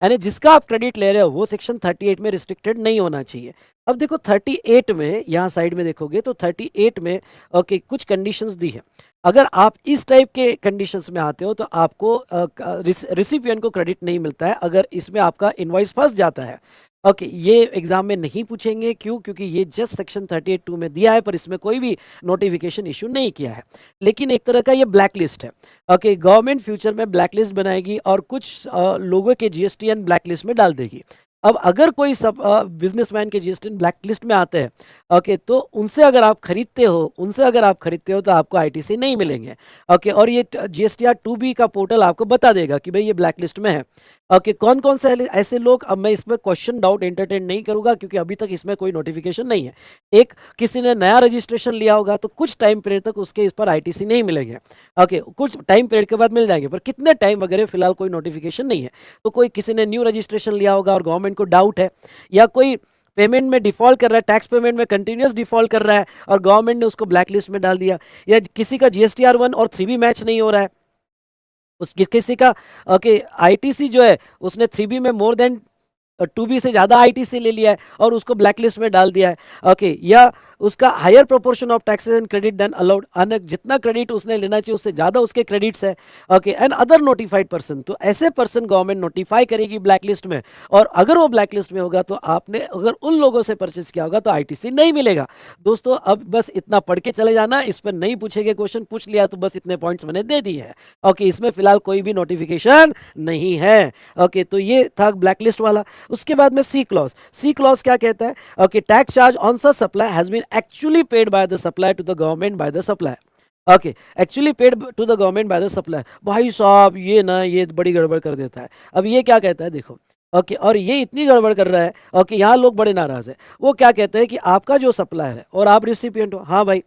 यानी जिसका आप credit ले रहे हो वो सेक्शन 38 में रिस्ट्रिक्टेड नहीं होना चाहिए। अब देखो 38 में, यहाँ साइड में देखोगे तो 38 में ओके कुछ कंडीशंस दी है। अगर आप इस टाइप के कंडीशंस में आते हो तो आपको रिसिपिएंट को क्रेडिट नहीं मिलता है अगर इसमें आपका इनवॉइस फंस जाता है। ओके ये एग्जाम में नहीं पूछेंगे, क्यों? क्योंकि ये जस्ट सेक्शन 38(2) में दिया है पर इसमें कोई भी नोटिफिकेशन इशू नहीं किया है। लेकिन एक तरह का ये ब्लैक लिस्ट है। ओके गवर्नमेंट फ्यूचर में ब्लैक लिस्ट बनाएगी और कुछ लोगों के GSTN ब्लैक लिस्ट में डाल देगी। अब अगर कोई सब बिजनेसमैन के जीएसटी ब्लैक लिस्ट में आते हैं, ओके, तो उनसे अगर आप खरीदते हो तो आपको आईटीसी नहीं मिलेंगे। ओके, और ये जीएसटीआर 2B का पोर्टल आपको बता देगा कि भाई ये ब्लैक लिस्ट में है। ओके, कौन कौन से ऐसे लोग, अब मैं इसमें क्वेश्चन डाउट एंटरटेन नहीं करूंगा क्योंकि अभी तक इसमें कोई नोटिफिकेशन नहीं है। एक किसी ने नया रजिस्ट्रेशन लिया होगा तो कुछ टाइम पीरियड तक उसके इस पर आईटीसी नहीं मिलेंगे। ओके, कुछ टाइम पीरियड के बाद मिल जाएंगे, पर कितने टाइम वगैरह फिलहाल कोई नोटिफिकेशन नहीं है। तो कोई किसी ने न्यू रजिस्ट्रेशन लिया होगा और गवर्नमेंट को डाउट है, या कोई पेमेंट में डिफॉल्ट कर रहा है, टैक्स पेमेंट में कंटिन्यूस डिफॉल्ट कर रहा है और गवर्नमेंट ने उसको ब्लैक लिस्ट में डाल दिया, या किसी का जीएसटीआर 1 और 3B मैच नहीं हो रहा है, उस किसी का ओके आईटीसी जो है उसने 3B में मोर देन 2B से ज़्यादा आईटीसी ले लिया है और उसको ब्लैक लिस्ट में डाल दिया है। ओके, या उसका higher proportion of taxes and credit then allowed, जितना क्रेडिट उसने लेना चाहिए उससे ज़्यादा उसके क्रेडिट्स है। Okay, and other notified person, तो ऐसे पर्सन गवर्नमेंट नोटिफाई करेगी ब्लैक लिस्ट में, और अगर वो ब्लैक लिस्ट में होगा तो आपने अगर उन लोगों से परचेस किया होगा तो आईटीसी नहीं मिलेगा। दोस्तों, अब बस इतना पढ़ के चले जाना, इस पर नहीं पूछेंगे क्वेश्चन, पूछ लिया तो बस इतने पॉइंट्स मैंने दे दिए हैं। ओके, इसमें फिलहाल कोई भी नोटिफिकेशन नहीं है। ओके, तो ये था ब्लैक लिस्ट वाला। उसके बाद में सी क्लॉज क्या कहता है? Okay, tax charge on such supply has been actually paid by the supplier to the government by the supplier. Okay, actually paid to the government by the supplier. भाई साहब, ये बड़ी गड़बड़ कर देता है। अब ये क्या कहता है, देखो, ओके, और ये इतनी गड़बड़ कर रहा है, ओके, यहाँ लोग बड़े नाराज है। वो क्या कहते हैं कि आपका जो सप्लायर है और आप रिसिपिएंट हो, हाँ भाई,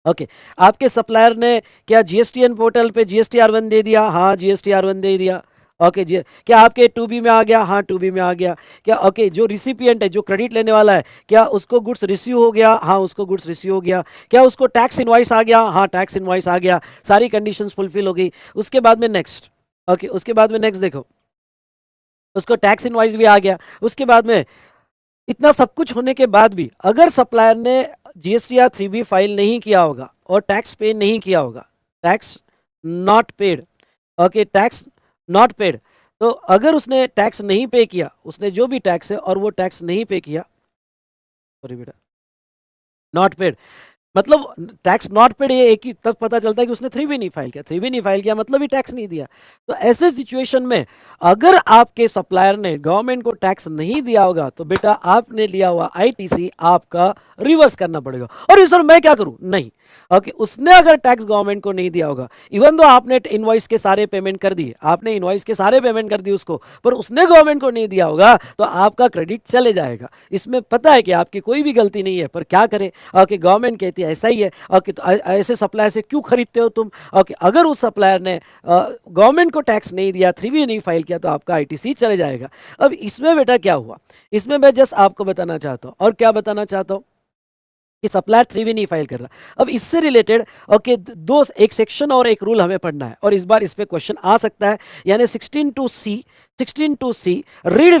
ओके, आपके सप्लायर ने क्या जीएसटीएन पोर्टल पे जीएसटीआर 1 दे दिया? हाँ, जीएसटीआर 1 दे दिया। ओके जी, क्या आपके 2B में आ गया? हाँ, 2B में आ गया। क्या ओके, जो रिसिपिएंट है, जो क्रेडिट लेने वाला है, क्या उसको गुड्स रिसीव हो गया? हाँ, उसको गुड्स रिसीव हो गया। क्या उसको टैक्स इनवॉइस आ गया? हाँ, टैक्स इनवॉइस आ गया। सारी कंडीशंस फुलफिल हो गई। उसके बाद में नेक्स्ट, ओके, उसके बाद में नेक्स्ट देखो, उसको टैक्स इनवॉइस भी आ गया। उसके बाद में इतना सब कुछ होने के बाद भी अगर सप्लायर ने जीएसटीआर 3B फाइल नहीं किया होगा और टैक्स पे नहीं किया होगा, tax not paid, okay, tax not paid, तो अगर उसने टैक्स नहीं पे किया, उसने जो भी टैक्स है और वो टैक्स नहीं पे किया, सॉरी बेटा, नॉट पेड, मतलब टैक्स नॉट पेड, ये एक ही तक पता चलता है कि उसने 3B नहीं फाइल किया। 3B नहीं फाइल किया मतलब ही टैक्स नहीं दिया। तो ऐसे सिचुएशन में अगर आपके सप्लायर ने गवर्नमेंट को टैक्स नहीं दिया होगा तो बेटा आपने लिया हुआ आईटीसी आपका रिवर्स करना पड़ेगा। और सर मैं क्या करूं? नहीं, ओके, उसने अगर टैक्स गवर्नमेंट को नहीं दिया होगा, इवन दो आपने इनवॉइस के सारे पेमेंट कर दिए, आपने इनवॉइस के सारे पेमेंट कर दिए उसको, पर उसने गवर्नमेंट को नहीं दिया होगा तो आपका क्रेडिट चले जाएगा। इसमें पता है कि आपकी कोई भी गलती नहीं है, पर क्या करें, ओके, गवर्नमेंट कहती है ऐसा ही है। ओके, तो ऐसे सप्लायर से क्यों खरीदते हो तुम? ओके, अगर उस सप्लायर ने गवर्नमेंट को टैक्स नहीं दिया, 3B नहीं फाइल किया, तो आपका आईटीसी चले जाएगा। अब इसमें बेटा क्या हुआ, इसमें मैं जस्ट आपको बताना चाहता हूँ, और क्या बताना चाहता हूँ कि सप्लायर 3B नहीं फाइल कर रहा। अब इससे रिलेटेड ओके, दो, एक सेक्शन और एक रूल हमें पढ़ना है, और इस बार इस पे क्वेश्चन आ सकता है, यानी 16(2)(c) read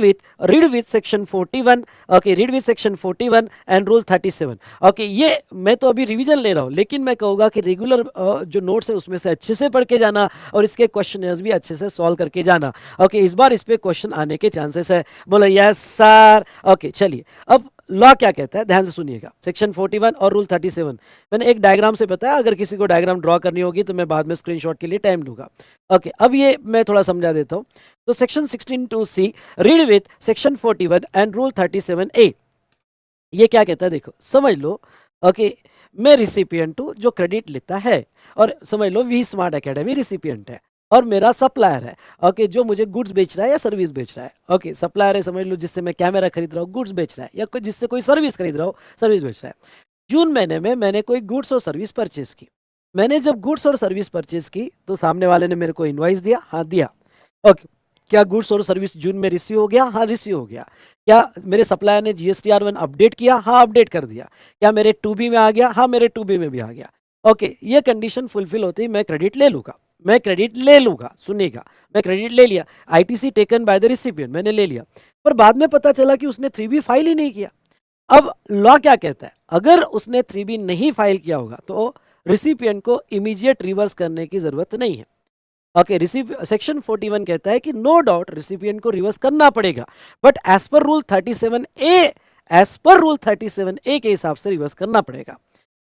with section 41, okay, read with section 41 and rule 37। Okay, ये मैं तो अभी रिवीजन ले रहा हूँ, लेकिन मैं कहूँगा कि रेगुलर जो नोट्स है उसमें से अच्छे से पढ़ के जाना और इसके क्वेश्चन भी अच्छे से सॉल्व करके जाना। ओके, इस बार इस पे क्वेश्चन आने के चांसेस है। बोलो यस सर। ओके, चलिए, अब लॉ क्या कहता है, ध्यान से सुनिएगा, सेक्शन 41 और रूल 37। मैंने एक डायग्राम से बताया, अगर किसी को डायग्राम ड्रॉ करनी होगी तो मैं बाद में स्क्रीनशॉट के लिए टाइम दूंगा। ओके, अब ये मैं थोड़ा समझा देता हूँ। तो section 16(2)(c) read with section 41 and rule 37A, ये क्या कहता है देखो, समझ लो। ओके, मैं रिसिपिएंट हूँ जो क्रेडिट लेता है, और समझ लो वी स्मार्ट एकेडमी रिसिपिएंट है, और मेरा सप्लायर है, ओके, जो मुझे गुड्स बेच रहा है या सर्विस बेच रहा है। ओके, सप्लायर है, समझ लो, जिससे मैं कैमरा खरीद रहा हूँ, गुड्स बेच रहा है, या जिससे कोई सर्विस खरीद रहा हूँ, सर्विस बेच रहा है। जून महीने में मैंने कोई गुड्स और सर्विस परचेज की। मैंने जब गुड्स और सर्विस परचेज की तो सामने वाले ने मेरे को इनवॉइस दिया, हाँ दिया। ओके, क्या गुड्स और सर्विस जून में रिसीव हो गया? हाँ, रिसीव हो गया। क्या मेरे सप्लायर ने जीएसटीआर 1 अपडेट किया? हाँ, अपडेट कर दिया। क्या मेरे 2B में आ गया? हाँ, मेरे 2B में भी आ गया। ओके, ये कंडीशन फुलफिल होती है, मैं क्रेडिट ले लूंगा, मैं क्रेडिट ले लूंगा, सुनिएगा, मैं क्रेडिट ले लिया, ITC taken by the recipient, मैंने ले लिया, पर बाद में पता चला कि उसने 3B फाइल ही नहीं किया। अब लॉ क्या कहता है, अगर उसने 3B नहीं फाइल किया होगा तो रिसिपिएंट को इमीडिएट रिवर्स करने की जरूरत नहीं है। ओके, सेक्शन 41 कहता है कि नो डाउट रिसिपिएंट को रिवर्स करना पड़ेगा, but as per rule 37A के हिसाब से रिवर्स करना पड़ेगा।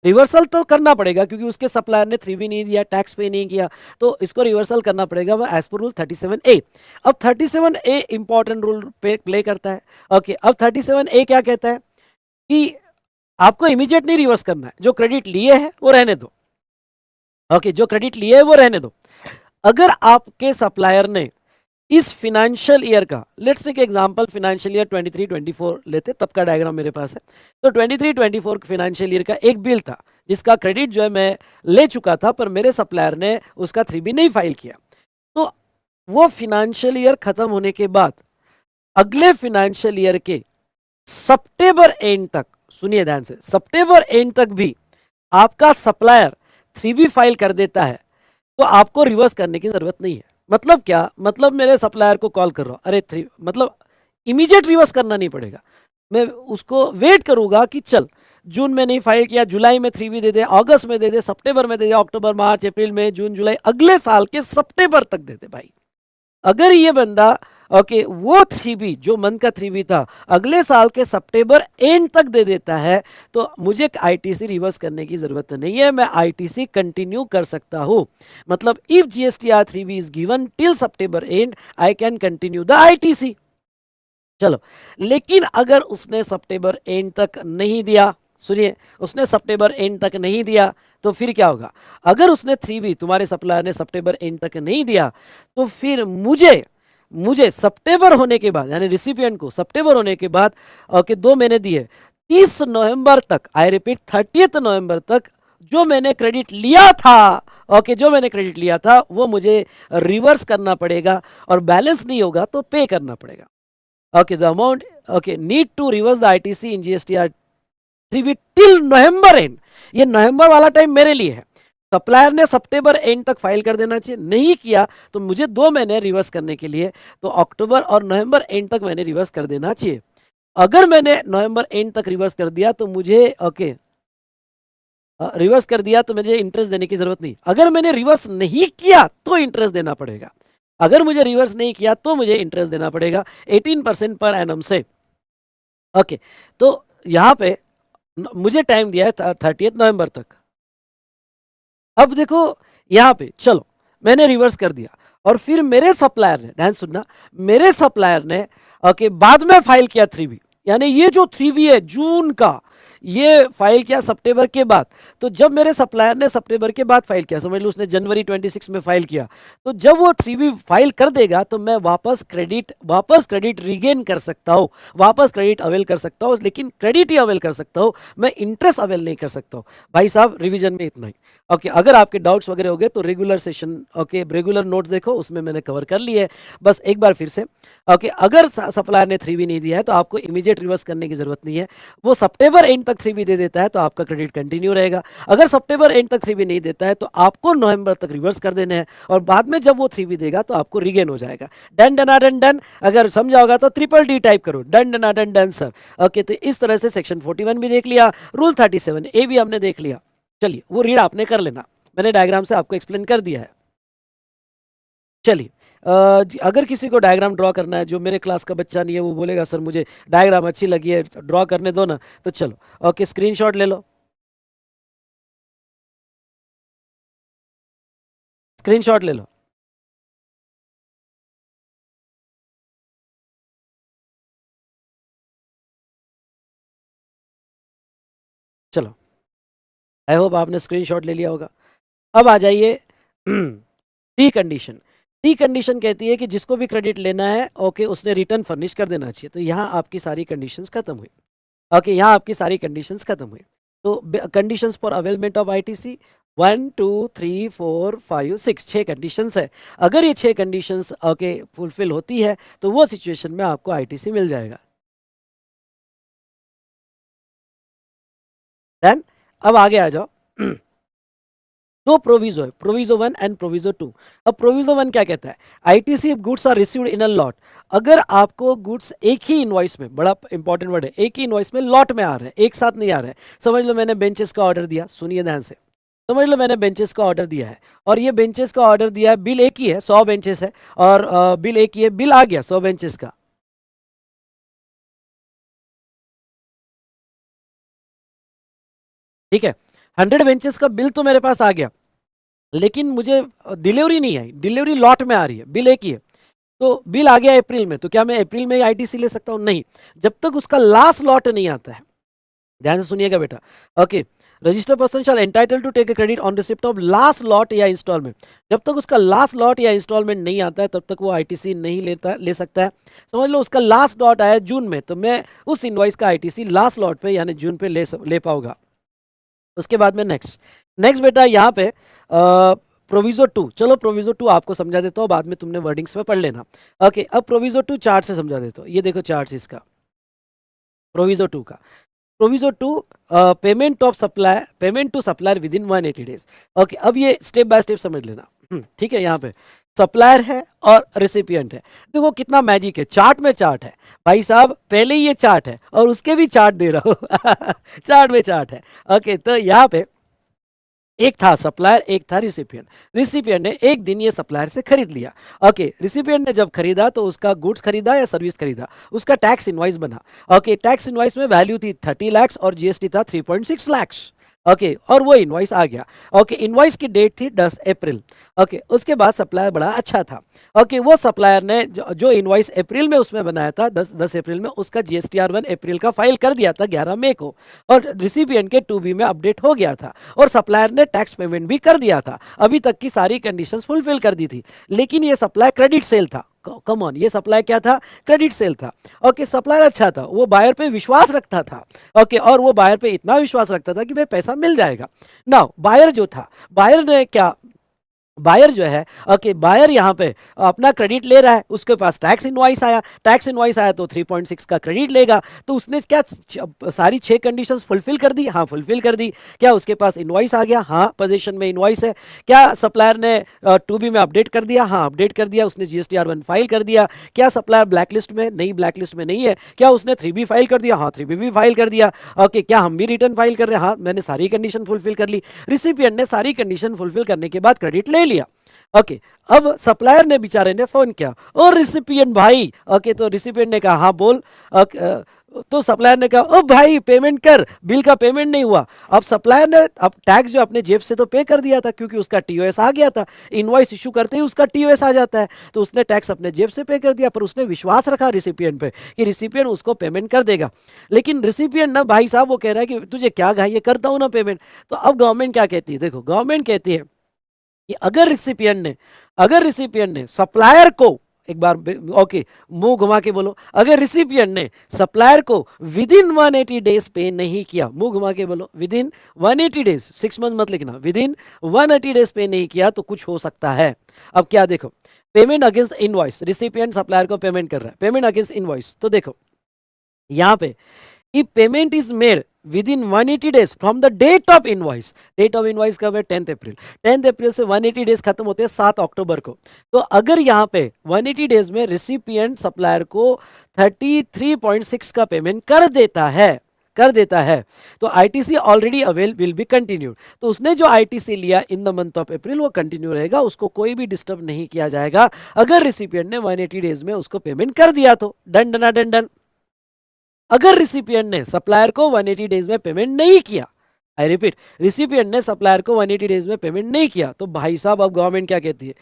रिवर्सल तो करना पड़ेगा क्योंकि उसके सप्लायर ने 3B नहीं दिया, टैक्स पे नहीं किया, तो इसको रिवर्सल करना पड़ेगा, वो एज पर रूल 37A। अब 37A इंपॉर्टेंट रोल प्ले करता है। ओके, अब 37A क्या कहता है कि आपको इमीडिएट नहीं रिवर्स करना है, जो क्रेडिट लिए है वो रहने दो। ओके, जो क्रेडिट लिए है वो रहने दो। अगर आपके सप्लायर ने इस फाइनेंशियल ईयर का, let's take example financial year 23-24 लेते, तब का डायग्राम मेरे पास है, तो 23-24 फाइनेंशियल ईयर का एक बिल था जिसका क्रेडिट जो है मैं ले चुका था, पर मेरे सप्लायर ने उसका 3B नहीं फाइल किया। तो वो फाइनेंशियल ईयर खत्म होने के बाद अगले फाइनेंशियल ईयर के सितंबर एंड तक, सुनिए ध्यान से, सितंबर एंड तक भी आपका सप्लायर 3B फाइल कर देता है तो आपको रिवर्स करने की जरूरत नहीं है। मतलब क्या, मतलब मेरे सप्लायर को कॉल कर रहा हूं, अरे 3, मतलब इमीडिएट रिवर्स करना नहीं पड़ेगा, मैं उसको वेट करूंगा कि चल जून में नहीं फाइल किया, जुलाई में 3B दे दे, अगस्त में दे दे, सितंबर में दे दे, अक्टूबर, मार्च, अप्रैल, मई, जून, जुलाई, अगले साल के सितंबर तक दे दे भाई। अगर ये बंदा ओके वो 3B जो मंथ का 3B था अगले साल के सितंबर एंड तक दे देता है तो मुझे आईटीसी रिवर्स करने की जरूरत नहीं है, मैं आईटीसी कंटिन्यू कर सकता हूं। मतलब if GSTR 3B is given till September and I can continue the ITC. चलो, लेकिन अगर उसने सितंबर एंड तक नहीं दिया, सुनिए, उसने सितंबर एंड तक नहीं दिया तो फिर क्या होगा? अगर उसने 3B, तुम्हारे सप्लायर ने सितंबर एंड तक नहीं दिया तो फिर मुझे मुझे सितंबर होने के बाद, यानी रिसिपिएंट को सितंबर होने के बाद ओके 2 महीने दिए, 30 नवंबर तक, आई रिपीट 30 नवंबर तक जो मैंने क्रेडिट लिया था, ओके जो मैंने क्रेडिट लिया था वो मुझे रिवर्स करना पड़ेगा, और बैलेंस नहीं होगा तो पे करना पड़ेगा। okay the amount okay need to reverse the ITC in GSTR 3B till November and. ये नवंबर वाला टाइम मेरे लिए है, सप्लायर ने सितंबर एंड तक फाइल कर देना चाहिए, नहीं किया तो मुझे 2 महीने रिवर्स करने के लिए तो अक्टूबर और नवंबर एंड तक मैंने रिवर्स कर देना चाहिए। अगर मैंने नवंबर एंड तक रिवर्स कर दिया तो मुझे ओके रिवर्स कर दिया तो मुझे इंटरेस्ट देने की जरूरत नहीं, अगर मैंने रिवर्स नहीं किया तो इंटरेस्ट देना पड़ेगा, अगर मुझे रिवर्स नहीं किया तो मुझे इंटरेस्ट देना पड़ेगा 18% पर एनम से। ओके, तो यहां पे मुझे टाइम दिया है 30 नवंबर तक। अब देखो यहां पे, चलो मैंने रिवर्स कर दिया और फिर मेरे सप्लायर ने, ध्यान सुनना, मेरे सप्लायर ने ओके बाद में फाइल किया 3B, यानी ये जो 3B है जून का, ये फाइल किया सितंबर के बाद। तो जब मेरे सप्लायर ने सितंबर के बाद फाइल किया, समझ लो उसने जनवरी 26 में फाइल किया, तो जब वो 3B फाइल कर देगा तो मैं वापस क्रेडिट रिगेन कर सकता हूँ, वापस क्रेडिट अवेल कर सकता हूँ, लेकिन क्रेडिट ही अवेल कर सकता हूँ, मैं इंटरेस्ट अवेल नहीं कर सकता हूँ। भाई साहब रिवीजन में इतना ही। ओके, अगर आपके डाउट्स वगैरह हो गए तो regular session, okay regular notes देखो, उसमें मैंने कवर कर लिए है। बस एक बार फिर से, ओके अगर सप्लायर ने 3B नहीं दिया है तो आपको इमीडिएट रिवर्स करने की जरूरत नहीं है, वो सितंबर एंड तक 3B दे देता है तो आपका क्रेडिट कंटिन्यू रहेगा। अगर सितंबर एंड तक 3B नहीं देता है तो आपको नवंबर तक रिवर्स कर देने हैं, और बाद में जब वो 3B देगा तो आपको रिगेन हो जाएगा। डन डना डन डन, अगर समझा होगा तो DDD टाइप करो, डन डना डन डन सर। ओके, तो इस तरह से सेक्शन 41 भी देख लिया, रूल 37A भी हमने देख लिया। चलिए वो रीड आपने कर लेना, मैंने डायग्राम से आपको एक्सप्लेन कर दिया है। चलिए अगर किसी को डायग्राम ड्रॉ करना है, जो मेरे क्लास का बच्चा नहीं है वो बोलेगा सर मुझे डायग्राम अच्छी लगी है ड्रॉ करने दो ना, तो चलो ओके स्क्रीनशॉट ले लो, स्क्रीनशॉट ले लो। चलो, आई होप आपने स्क्रीनशॉट ले लिया होगा। अब आ जाइए डी कंडीशन। डी कंडीशन कहती है कि जिसको भी क्रेडिट लेना है ओके उसने रिटर्न फर्निश कर देना चाहिए। तो यहाँ आपकी सारी कंडीशंस खत्म हुई। ओके, यहाँ आपकी सारी कंडीशंस खत्म हुई। तो conditions for availment of ITC 1 2 3 4 5 6, 6 conditions है। अगर ये 6 कंडीशंस ओके फुलफिल होती है तो वो सिचुएशन में आपको आईटीसी मिल जाएगा। देन अब आगे आ जाओ। दो प्रोविजो है, प्रोविजो 1 एंड प्रोविजो 2। अब प्रोविजो 1 क्या कहता है? ITC if goods are received in a lot, अगर आपको गुड्स एक ही इनवॉइस में, बड़ा इंपॉर्टेंट वर्ड है, एक ही इनवॉइस में लॉट में आ रहे हैं, एक साथ नहीं आ रहे हैं। समझ लो मैंने बेंचेस का ऑर्डर दिया, सुनिए ध्यान से, समझ लो मैंने बेंचेस का ऑर्डर दिया है, और ये बेंचेस का ऑर्डर दिया है, बिल एक ही है, 100 बेंचेस है, और बिल एक ही है, बिल आ गया 100 बेंचेस का। ठीक है, 100 बेंचेस का बिल तो मेरे पास आ गया, लेकिन मुझे डिलीवरी नहीं आई, डिलीवरी लॉट में आ रही है, बिल एक ही है। तो बिल आ गया अप्रैल में, तो क्या मैं अप्रैल में आईटीसी ले सकता हूँ? नहीं, जब तक उसका लास्ट लॉट नहीं आता है। ध्यान से सुनिएगा बेटा। Okay, register person shall entitle to take a credit on receipt of last lot या इंस्टॉलमेंट। जब तक उसका लास्ट लॉट या इंस्टॉलमेंट नहीं आता है तब तक वो आईटीसी नहीं ले सकता है। समझ लो उसका लास्ट लॉट आया जून में, तो मैं उस इनवॉइस का आईटीसी लास्ट लॉट पे यानी जून पे ले पाऊंगा। उसके बाद में नेक्स्ट बेटा यहाँ पे प्रोविजो 2, चलो प्रोविजो 2 आपको समझा देता हूँ, बाद में तुमने वर्डिंग्स में पढ़ लेना। ओके, अब प्रोविजो 2 चार्ट से समझा देता हूँ। ये देखो चार्ट इसका, प्रोविजो 2 का। Proviso 2 payment to supplier within 180 days. Okay, अब ये स्टेप बाय स्टेप समझ लेना। ठीक है, यहाँ पे सप्लायर है और रिसिपिएंट है। देखो कितना मैजिक है, चार्ट में चार्ट है भाई साहब, पहले ही ये चार्ट है और उसके भी चार्ट दे रहा हूँ चार्ट में चार्ट है। ओके, तो यहाँ पे एक था सप्लायर, एक था रिसिपिएंट। रिसिपिएंट ने एक दिन ये सप्लायर से खरीद लिया। ओके, रिसिपिएंट ने जब खरीदा तो उसका गुड्स खरीदा या सर्विस खरीदा, उसका टैक्स इनवाइस बना। ओके, टैक्स इनवाइस में वैल्यू थी 30 लाख और जीएसटी था 3.6 लाख। ओके, और वो इनवाइस आ गया। ओके, इनवाइस की डेट थी 10 अप्रैल। ओके, उसके बाद सप्लायर बड़ा अच्छा था। ओके, वो सप्लायर ने जो इनवाइस अप्रैल में उसमें बनाया था 10 अप्रैल में, उसका जीएसटीआर 1 अप्रैल का फाइल कर दिया था 11 मई को, और रिसिपिएंट के 2B में अपडेट हो गया था, और सप्लायर ने टैक्स पेमेंट भी कर दिया था। अभी तक की सारी कंडीशंस फुलफिल कर दी थी। लेकिन ये सप्लाई क्रेडिट सेल था। कम ऑन, ये सप्लाई क्या था? क्रेडिट सेल था। ओके, सप्लायर अच्छा था, वो बायर पे विश्वास रखता था। ओके, और वो बायर पे इतना विश्वास रखता था कि भाई पैसा मिल जाएगा। नाउ बायर जो था, बायर ने क्या, बायर जो है, ओके, बायर यहाँ पे अपना क्रेडिट ले रहा है, उसके पास टैक्स इनवाइस आया, टैक्स इनवाइस आया तो 3.6 का क्रेडिट लेगा। तो उसने क्या सारी 6 कंडीशंस फुलफिल कर दी? हाँ, फुलफिल कर दी। क्या उसके पास इनवाइस आ गया? हाँ, पोजीशन में इनवाइस है। क्या सप्लायर ने 2B में अपडेट कर दिया? हाँ, अपडेट कर दिया। उसने जीएसटीआर 1 फाइल कर दिया। क्या सप्लायर ब्लैकलिस्ट में? नहीं, ब्लैकलिस्ट में नहीं है। क्या उसने 3B फाइल कर दिया? हाँ, 3B भी फाइल कर दिया। ओके, क्या हम भी रिटर्न फाइल कर रहे हैं? हाँ, मैंने सारी कंडीशन फुलफिल कर ली। रिसिपिएंट ने सारी कंडीशन फुलफिल करने के बाद क्रेडिट ले लिया। ओके, अब सप्लायर ने बेचारे ने फोन किया, ओ रिसिपिएंट भाई। ओके, तो रिसिपिएंट ने कहा हाँ बोल। तो सप्लायर ने कहा ओ भाई पेमेंट कर, बिल का पेमेंट नहीं हुआ। अब सप्लायर ने अब टैक्स जो अपने जेब से तो पे कर दिया था, क्योंकि उसका टीओएस आ गया था। इनवॉइस इशू करते ही उसका टीओएस आ जाता है, तो उसने टैक्स अपने जेब से पे कर दिया। पर उसने विश्वास रखा रिसिपिएंट पे कि रिसिपिएंट उसको पेमेंट कर देगा। लेकिन रिसिपिएंट ना भाई साहब वो कह रहा है कि तुझे क्या घाई है, करता हूं ना पेमेंट। तो अब गवर्नमेंट क्या कहती है? देखो, गवर्नमेंट कहती है कि अगर रिसिपिएंट ने सप्लायर को, एक बार ओके मुंह घुमा के बोलो, अगर रिसिपिएंट ने सप्लायर को विद इन 180 डेज पे नहीं किया, मुंह घुमा के बोलो, विद इन 180 डेज, 6 मंथ मत लिखना, विद इन 180 डेज पे नहीं किया तो कुछ हो सकता है। अब क्या देखो, payment against invoice, recipient supplier को पेमेंट कर रहा है, पेमेंट अगेंस्ट इनवॉइस। तो देखो यहां पे if payment is made within 180 days from the date of invoice, date of invoice कब है? 10th अप्रैल। 10th अप्रैल से 180 डेज खत्म होते हैं 7 अक्टूबर को। तो अगर यहाँ पे 180 डेज में रिसिपिएंट सप्लायर को 33.6 का पेमेंट कर देता है तो ITC already avail will be continued. तो उसने जो आईटीसी लिया in the month of April वो कंटिन्यू रहेगा, उसको कोई भी डिस्टर्ब नहीं किया जाएगा अगर रिसिपिएंट ने 180 डेज में उसको पेमेंट कर दिया तो। Done done done done. अगर रिसिपिएंट ने सप्लायर को 180 डेज में पेमेंट नहीं किया, आई रिपीट, रिसिपिएंट ने सप्लायर को 180 डेज में पेमेंट नहीं किया, तो भाई साहब अब गवर्नमेंट क्या कहती है?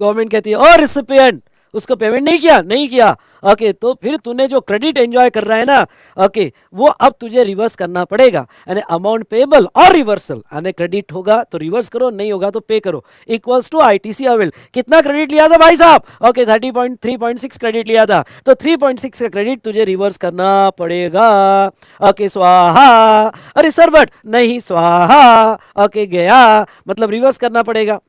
गवर्नमेंट कहती है ओ रिसिपिएंट उसको पेमेंट नहीं किया। ओके, तो फिर तूने जो क्रेडिट एंजॉय कर रहा है ना, ओके, वो अब तुझे रिवर्स करना पड़ेगा। यानी अमाउंट पेबल और रिवर्सल, यानी क्रेडिट होगा तो रिवर्स करो, नहीं होगा तो पे करो, इक्वल्स टू आईटीसी अवेल। कितना क्रेडिट लिया था भाई साहब? ओके, 3.6 क्रेडिट लिया था, तो 3.6 का क्रेडिट तुझे रिवर्स करना पड़ेगा। ओके, स्वाहा। अरे सर बट नहीं, स्वाहा। ओके, गया मतलब रिवर्स करना पड़ेगा।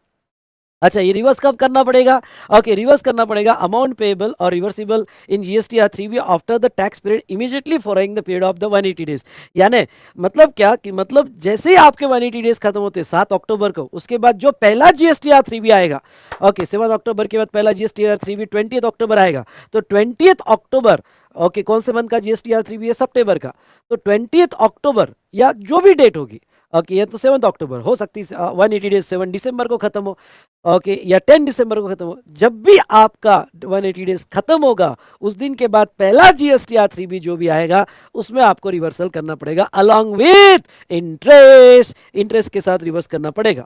अच्छा, ये रिवर्स कब करना पड़ेगा? ओके, रिवर्स करना पड़ेगा अमाउंट पेबल और reversible in GSTR 3B after the tax period immediately following the period of the 180 days. यानी मतलब क्या कि मतलब जैसे ही आपके 180 डेज खत्म होते 7 अक्टूबर को, उसके बाद जो पहला जीएसटीआर 3B आएगा, ओके 7 अक्टूबर के बाद पहला जीएसटीआर 3B 20 अक्टूबर आएगा, तो 20 अक्टूबर, ओके कौन से मंथ का जीएसटीआर 3B है? सितंबर का। तो 20 अक्टूबर या जो भी डेट होगी, ओके, या तो 7 अक्टूबर हो सकती है, 180 डेज 7 दिसंबर को खत्म हो, ओके, या 10 दिसंबर को खत्म हो। जब भी आपका 180 डेज खत्म होगा, उस दिन के बाद पहला जीएसटी आर 3B जो भी आएगा उसमें आपको रिवर्सल करना पड़ेगा, अलॉन्ग विथ इंटरेस्ट, इंटरेस्ट के साथ रिवर्स करना पड़ेगा।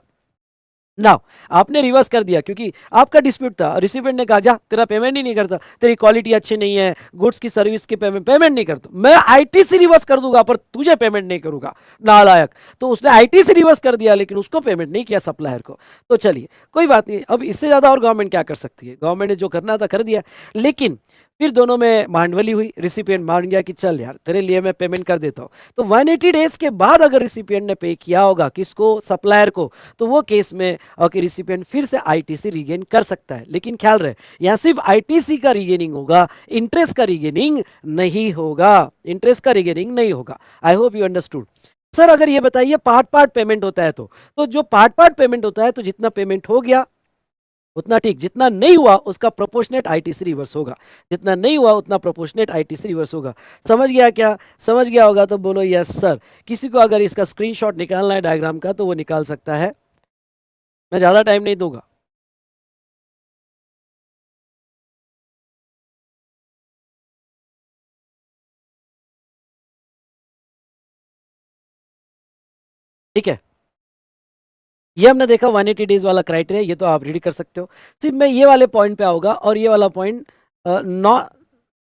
नाउ आपने रिवर्स कर दिया क्योंकि आपका डिस्प्यूट था, रिसिपेंट ने कहा जा तेरा पेमेंट ही नहीं करता, तेरी क्वालिटी अच्छी नहीं है, गुड्स की सर्विस की पेमेंट नहीं करता, मैं आईटीसी रिवर्स कर दूंगा पर तुझे पेमेंट नहीं करूंगा नालायक। तो उसने आईटीसी रिवर्स कर दिया लेकिन उसको पेमेंट नहीं किया सप्लायर को। तो चलिए कोई बात नहीं, अब इससे ज्यादा और गवर्नमेंट क्या कर सकती है, गवर्नमेंट ने जो करना था कर दिया। लेकिन फिर दोनों में मांडवली हुई, रिसिपिएंट मान गया कि चल यार तेरे लिए मैं पेमेंट कर देता हूं। तो 180 डेज के बाद अगर रिसिपिएंट ने पे किया होगा किसको, सप्लायर को, तो वो केस में ओके रिसिपिएंट फिर से आईटीसी रीगेन कर सकता है। लेकिन ख्याल रहे यहां सिर्फ आईटीसी का रीगेनिंग होगा, इंटरेस्ट का रीगेनिंग नहीं होगा, इंटरेस्ट का रीगेनिंग नहीं होगा। I hope you understood. Sir अगर ये बताइए पार्ट पार्ट पेमेंट होता है तो जो पार्ट पार्ट पेमेंट होता है तो जितना पेमेंट हो गया उतना ठीक, जितना नहीं हुआ उसका प्रोपोर्शनेट आईटीसी रिवर्स होगा, जितना नहीं हुआ उतना प्रोपोर्शनेट आईटीसी रिवर्स होगा। समझ गया क्या? समझ गया होगा तो बोलो यस सर। किसी को अगर इसका स्क्रीनशॉट निकालना है डायग्राम का तो वो निकाल सकता है, मैं ज्यादा टाइम नहीं दूंगा। ठीक है, ये हमने देखा 180 डेज वाला क्राइटेरिया, ये तो आप रीड कर सकते हो। सिर्फ मैं ये वाले पॉइंट पे आऊंगा और ये वाला point not,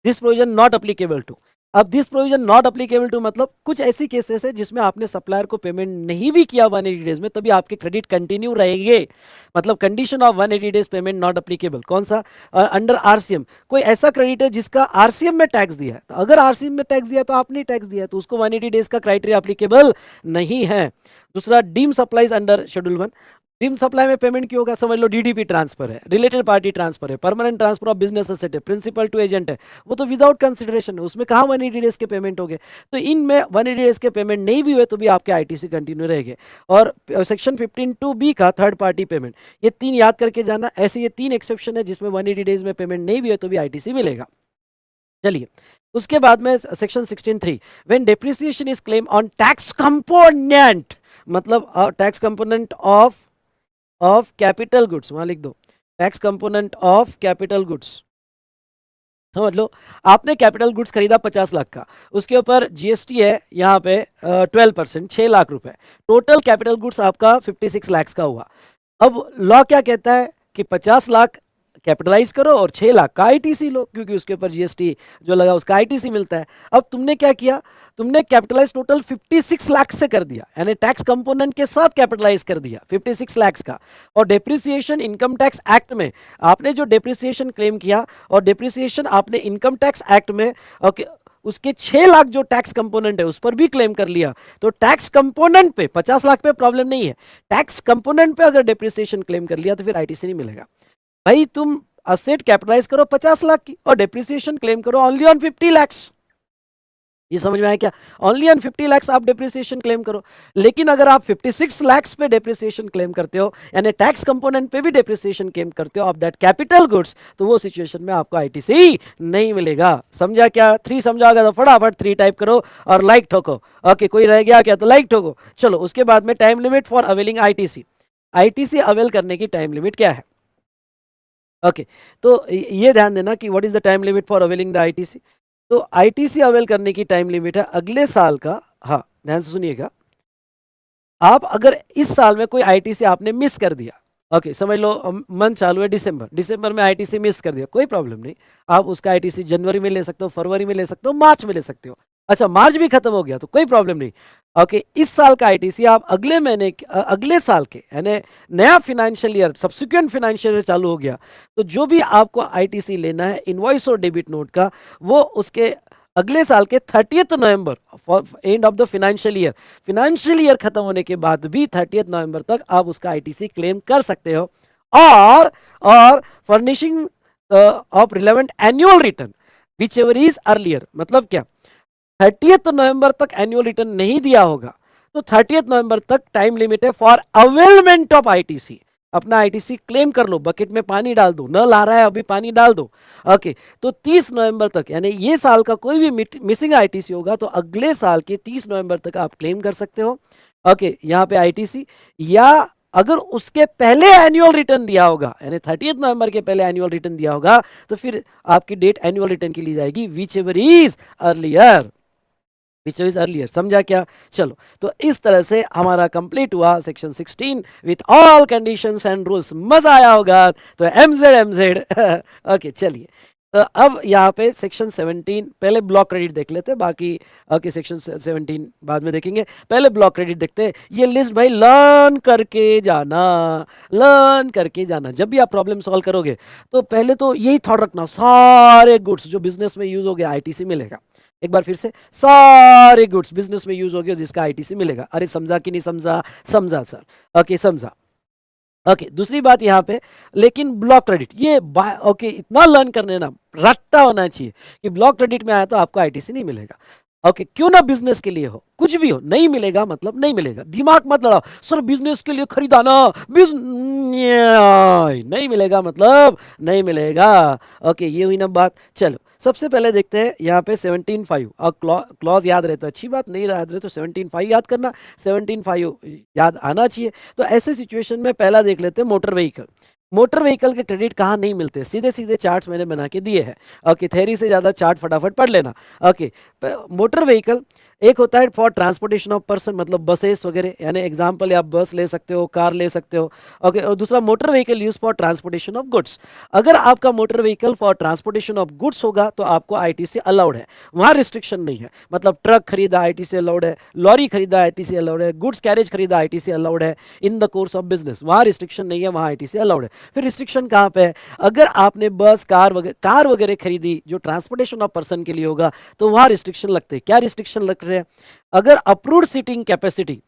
this provision not applicable to. अब this provision not applicable to मतलब कुछ ऐसी केसेस है जिसमें आपने सप्लायर को पेमेंट नहीं भी किया 180 डेज में, तभी आपके क्रेडिट कंटिन्यू रहेंगे। मतलब condition of 180 days payment not applicable कौन सा, अंडर आरसीएम। कोई ऐसा क्रेडिट है जिसका आरसीएम में टैक्स दिया है, तो अगर आरसीएम में टैक्स दिया तो आपने टैक्स दिया तो उसको 180 डेज का क्राइटेरिया अप्लीकेबल नहीं है। दूसरा deem supplies under schedule 1, deem supply में पेमेंट क्यों होगा, समझ लो डीडीपी ट्रांसफर है, रिलेटेड पार्टी ट्रांसफर है, permanent transfer of business asset है, प्रिंसिपल टू एजेंट है, वो तो विदाउट कंसिडरेशन है, उसमें कहाँ 180 डेज के पेमेंट हो गए। तो इनमें 180 डेज के पेमेंट नहीं भी हुए तो भी आपके आईटीसी कंटिन्यू रहेंगे। और सेक्शन 15(2)(b) का थर्ड पार्टी पेमेंट, ये तीन याद करके जाना। ऐसे ये तीन एक्सेप्शन है जिसमें 180 डेज में पेमेंट नहीं भी है तो भी आईटीसी मिलेगा। चलिए उसके बाद में section 16(3), when depreciation is claim on tax component, मतलब tax component of capital goods, वहां लिख दो tax component of capital goods. समझ लो आपने कैपिटल गुड्स खरीदा 50 लाख का, उसके ऊपर जीएसटी है यहाँ पे 12%, 6 लाख रुपए, टोटल कैपिटल गुड्स आपका 56 लाख का हुआ। अब लॉ क्या कहता है कि 50 लाख कैपिटलाइज करो और 6 लाख का आईटीसी लो, क्योंकि उसके ऊपर जीएसटी जो लगा उसका आईटीसी मिलता है। अब तुमने क्या किया, तुमने कैपिटलाइज टोटल 56 लाख से कर दिया, यानी टैक्स कंपोनेंट के साथ कैपिटलाइज कर दिया 56 लाख का। और डेप्रिसिएशन इनकम टैक्स एक्ट में आपने जो डेप्रिसिएशन क्लेम किया, और डेप्रिसिएशन आपने इनकम टैक्स एक्ट में ओके उसके 6 लाख जो टैक्स कंपोनेंट है उस पर भी क्लेम कर लिया। तो टैक्स कंपोनेंट पे 50 लाख पे प्रॉब्लम नहीं है, टैक्स कंपोनेंट पे अगर डेप्रिसिएशन क्लेम कर लिया तो फिर आईटीसी नहीं मिलेगा। भाई तुम असेट कैपिटलाइज करो 50 लाख की और डेप्रिसिएशन क्लेम करो ओनली ऑन 50 लाख्स, ये समझ में आया क्या? ओनली ऑन 50 लाख्स आप डेप्रिसिएशन क्लेम करो। लेकिन अगर आप 56 लाख्स पे डेप्रिसिएशन क्लेम करते हो, यानी टैक्स कंपोनेंट पे भी डेप्रिसिएशन क्लेम करते हो ऑफ दैट कैपिटल गुड्स, तो वो सिचुएशन में आपको आईटीसी नहीं मिलेगा। समझा क्या? 3 समझा होगा तो फटाफट 3 टाइप करो और लाइक ठोको। ओके कोई रह गया क्या तो लाइक ठोको। चलो उसके बाद में time limit for availing ITC, ITC avail करने की टाइम लिमिट क्या है? ओके तो ये ध्यान देना कि what is the time limit for availing the ITC. तो आईटीसी अवेल करने की टाइम लिमिट है अगले साल का, हाँ ध्यान से सुनिएगा, आप अगर इस साल में कोई आईटीसी आपने मिस कर दिया, ओके समझ लो मंथ चालू है दिसंबर, दिसंबर में आईटीसी मिस कर दिया, कोई प्रॉब्लम नहीं, आप उसका आईटीसी जनवरी में ले सकते हो, फरवरी में ले सकते हो, मार्च में ले सकते हो। अच्छा मार्च भी खत्म हो गया तो कोई प्रॉब्लम नहीं। ओके इस साल का आईटीसी आप अगले महीने अगले साल के यानी नया financial year subsequent financial year चालू हो गया तो जो भी आपको आईटीसी लेना है इनवॉइस और डेबिट नोट का, वो उसके अगले साल के 30 November end of the financial year खत्म होने के बाद भी 30 नवंबर तक आप उसका आईटीसी क्लेम कर सकते हो। और furnishing of relevant annual return which ever is earlier, मतलब क्या 30 नवंबर तक एनुअल रिटर्न नहीं दिया होगा तो 30 नवंबर तक टाइम लिमिट है फॉर अवेलमेंट ऑफ आईटीसी। अपना आईटीसी क्लेम कर लो, बकेट में पानी डाल दो, नल आ रहा है अभी पानी डाल दो। ओके तो 30 नवंबर तक, यानी ये साल का कोई भी मिसिंग आईटीसी होगा तो अगले साल के 30 नवंबर तक आप क्लेम कर सकते हो। ओके, यहाँ पे आईटीसी, या अगर उसके पहले एनुअल रिटर्न दिया होगा, यानी 30 नवंबर के पहले एनुअल रिटर्न दिया होगा, तो फिर आपकी डेट एनुअल रिटर्न की ली जाएगी, which ever is earlier, which is earlier. समझा क्या? चलो, तो इस तरह से हमारा कंप्लीट हुआ section 16 with all conditions and rules. मजा आया होगा, तो एमजेड एमजेड ओके, चलिए। तो अब यहाँ पे सेक्शन 17, पहले ब्लॉक क्रेडिट देख लेते हैं, बाकी ओके सेक्शन 17 बाद में देखेंगे। पहले ब्लॉक क्रेडिट देखते हैं। ये लिस्ट भाई लर्न करके जाना, लर्न करके जाना। जब भी आप प्रॉब्लम सॉल्व करोगे तो पहले तो यही थॉट रखना, सारे गुड्स जो बिजनेस में यूज हो गया आईटीसी मिलेगा। एक बार फिर से, सारे गुड्स बिजनेस में यूज हो गया जिसका आईटीसी मिलेगा। अरे समझा कि नहीं समझा? समझा सर, ओके समझा। ओके, दूसरी बात यहाँ पे, लेकिन ब्लॉक क्रेडिट ये ओके इतना लर्न करने ना रट्टा होना चाहिए कि ब्लॉक क्रेडिट में आया तो आपको आईटीसी नहीं मिलेगा। ओके, क्यों ना बिजनेस के लिए हो, कुछ भी हो, नहीं मिलेगा मतलब नहीं मिलेगा। दिमाग मत लड़ाओ, सर बिजनेस के लिए खरीदा ना, नहीं मिलेगा मतलब नहीं मिलेगा। ओके, ये हुई ना बात। चलो, सबसे पहले देखते हैं यहाँ पे 17.5, और क्लॉज याद रहे तो अच्छी बात, नहीं याद रहे तो 17.5 याद करना, 17.5 याद आना चाहिए। तो ऐसे सिचुएशन में पहला देख लेते हैं मोटर व्हीकल। मोटर व्हीकल के क्रेडिट कहाँ नहीं मिलते, सीधे सीधे चार्ट्स मैंने बना के दिए हैं। ओके, थ्योरी से ज़्यादा चार्ट फटाफट पढ़ लेना। ओके, मोटर व्हीकल एक होता है फॉर ट्रांसपोर्टेशन ऑफ पर्सन, मतलब बसेस वगैरह, यानी एग्जांपल आप बस ले सकते हो, कार ले सकते हो। ओके, और दूसरा motor vehicle use for transportation of goods. अगर आपका motor vehicle for transportation of goods होगा तो आपको आईटीसी अलाउड है, वहाँ रिस्ट्रिक्शन नहीं है। मतलब ट्रक खरीदा आईटीसी अलाउड है, लॉरी खरीदा आईटीसी अलाउड है, गुड्स कैरेज खरीदा आईटीसी अलाउड है इन द कोर्स ऑफ बिजनेस, वहाँ रिस्ट्रिक्शन नहीं है, वहाँ आईटीसी अलाउड है। फिर रिस्ट्रिक्शन कहाँ पे है? अगर आपने बस कार वगैरह खरीदी जो ट्रांसपोर्टेशन ऑफ पर्सन के लिए होगा तो वहाँ रिस्ट्रिक्शन लगते हैं। क्या रिस्ट्रिक्शन लगते हैं? अगर approved seating capacity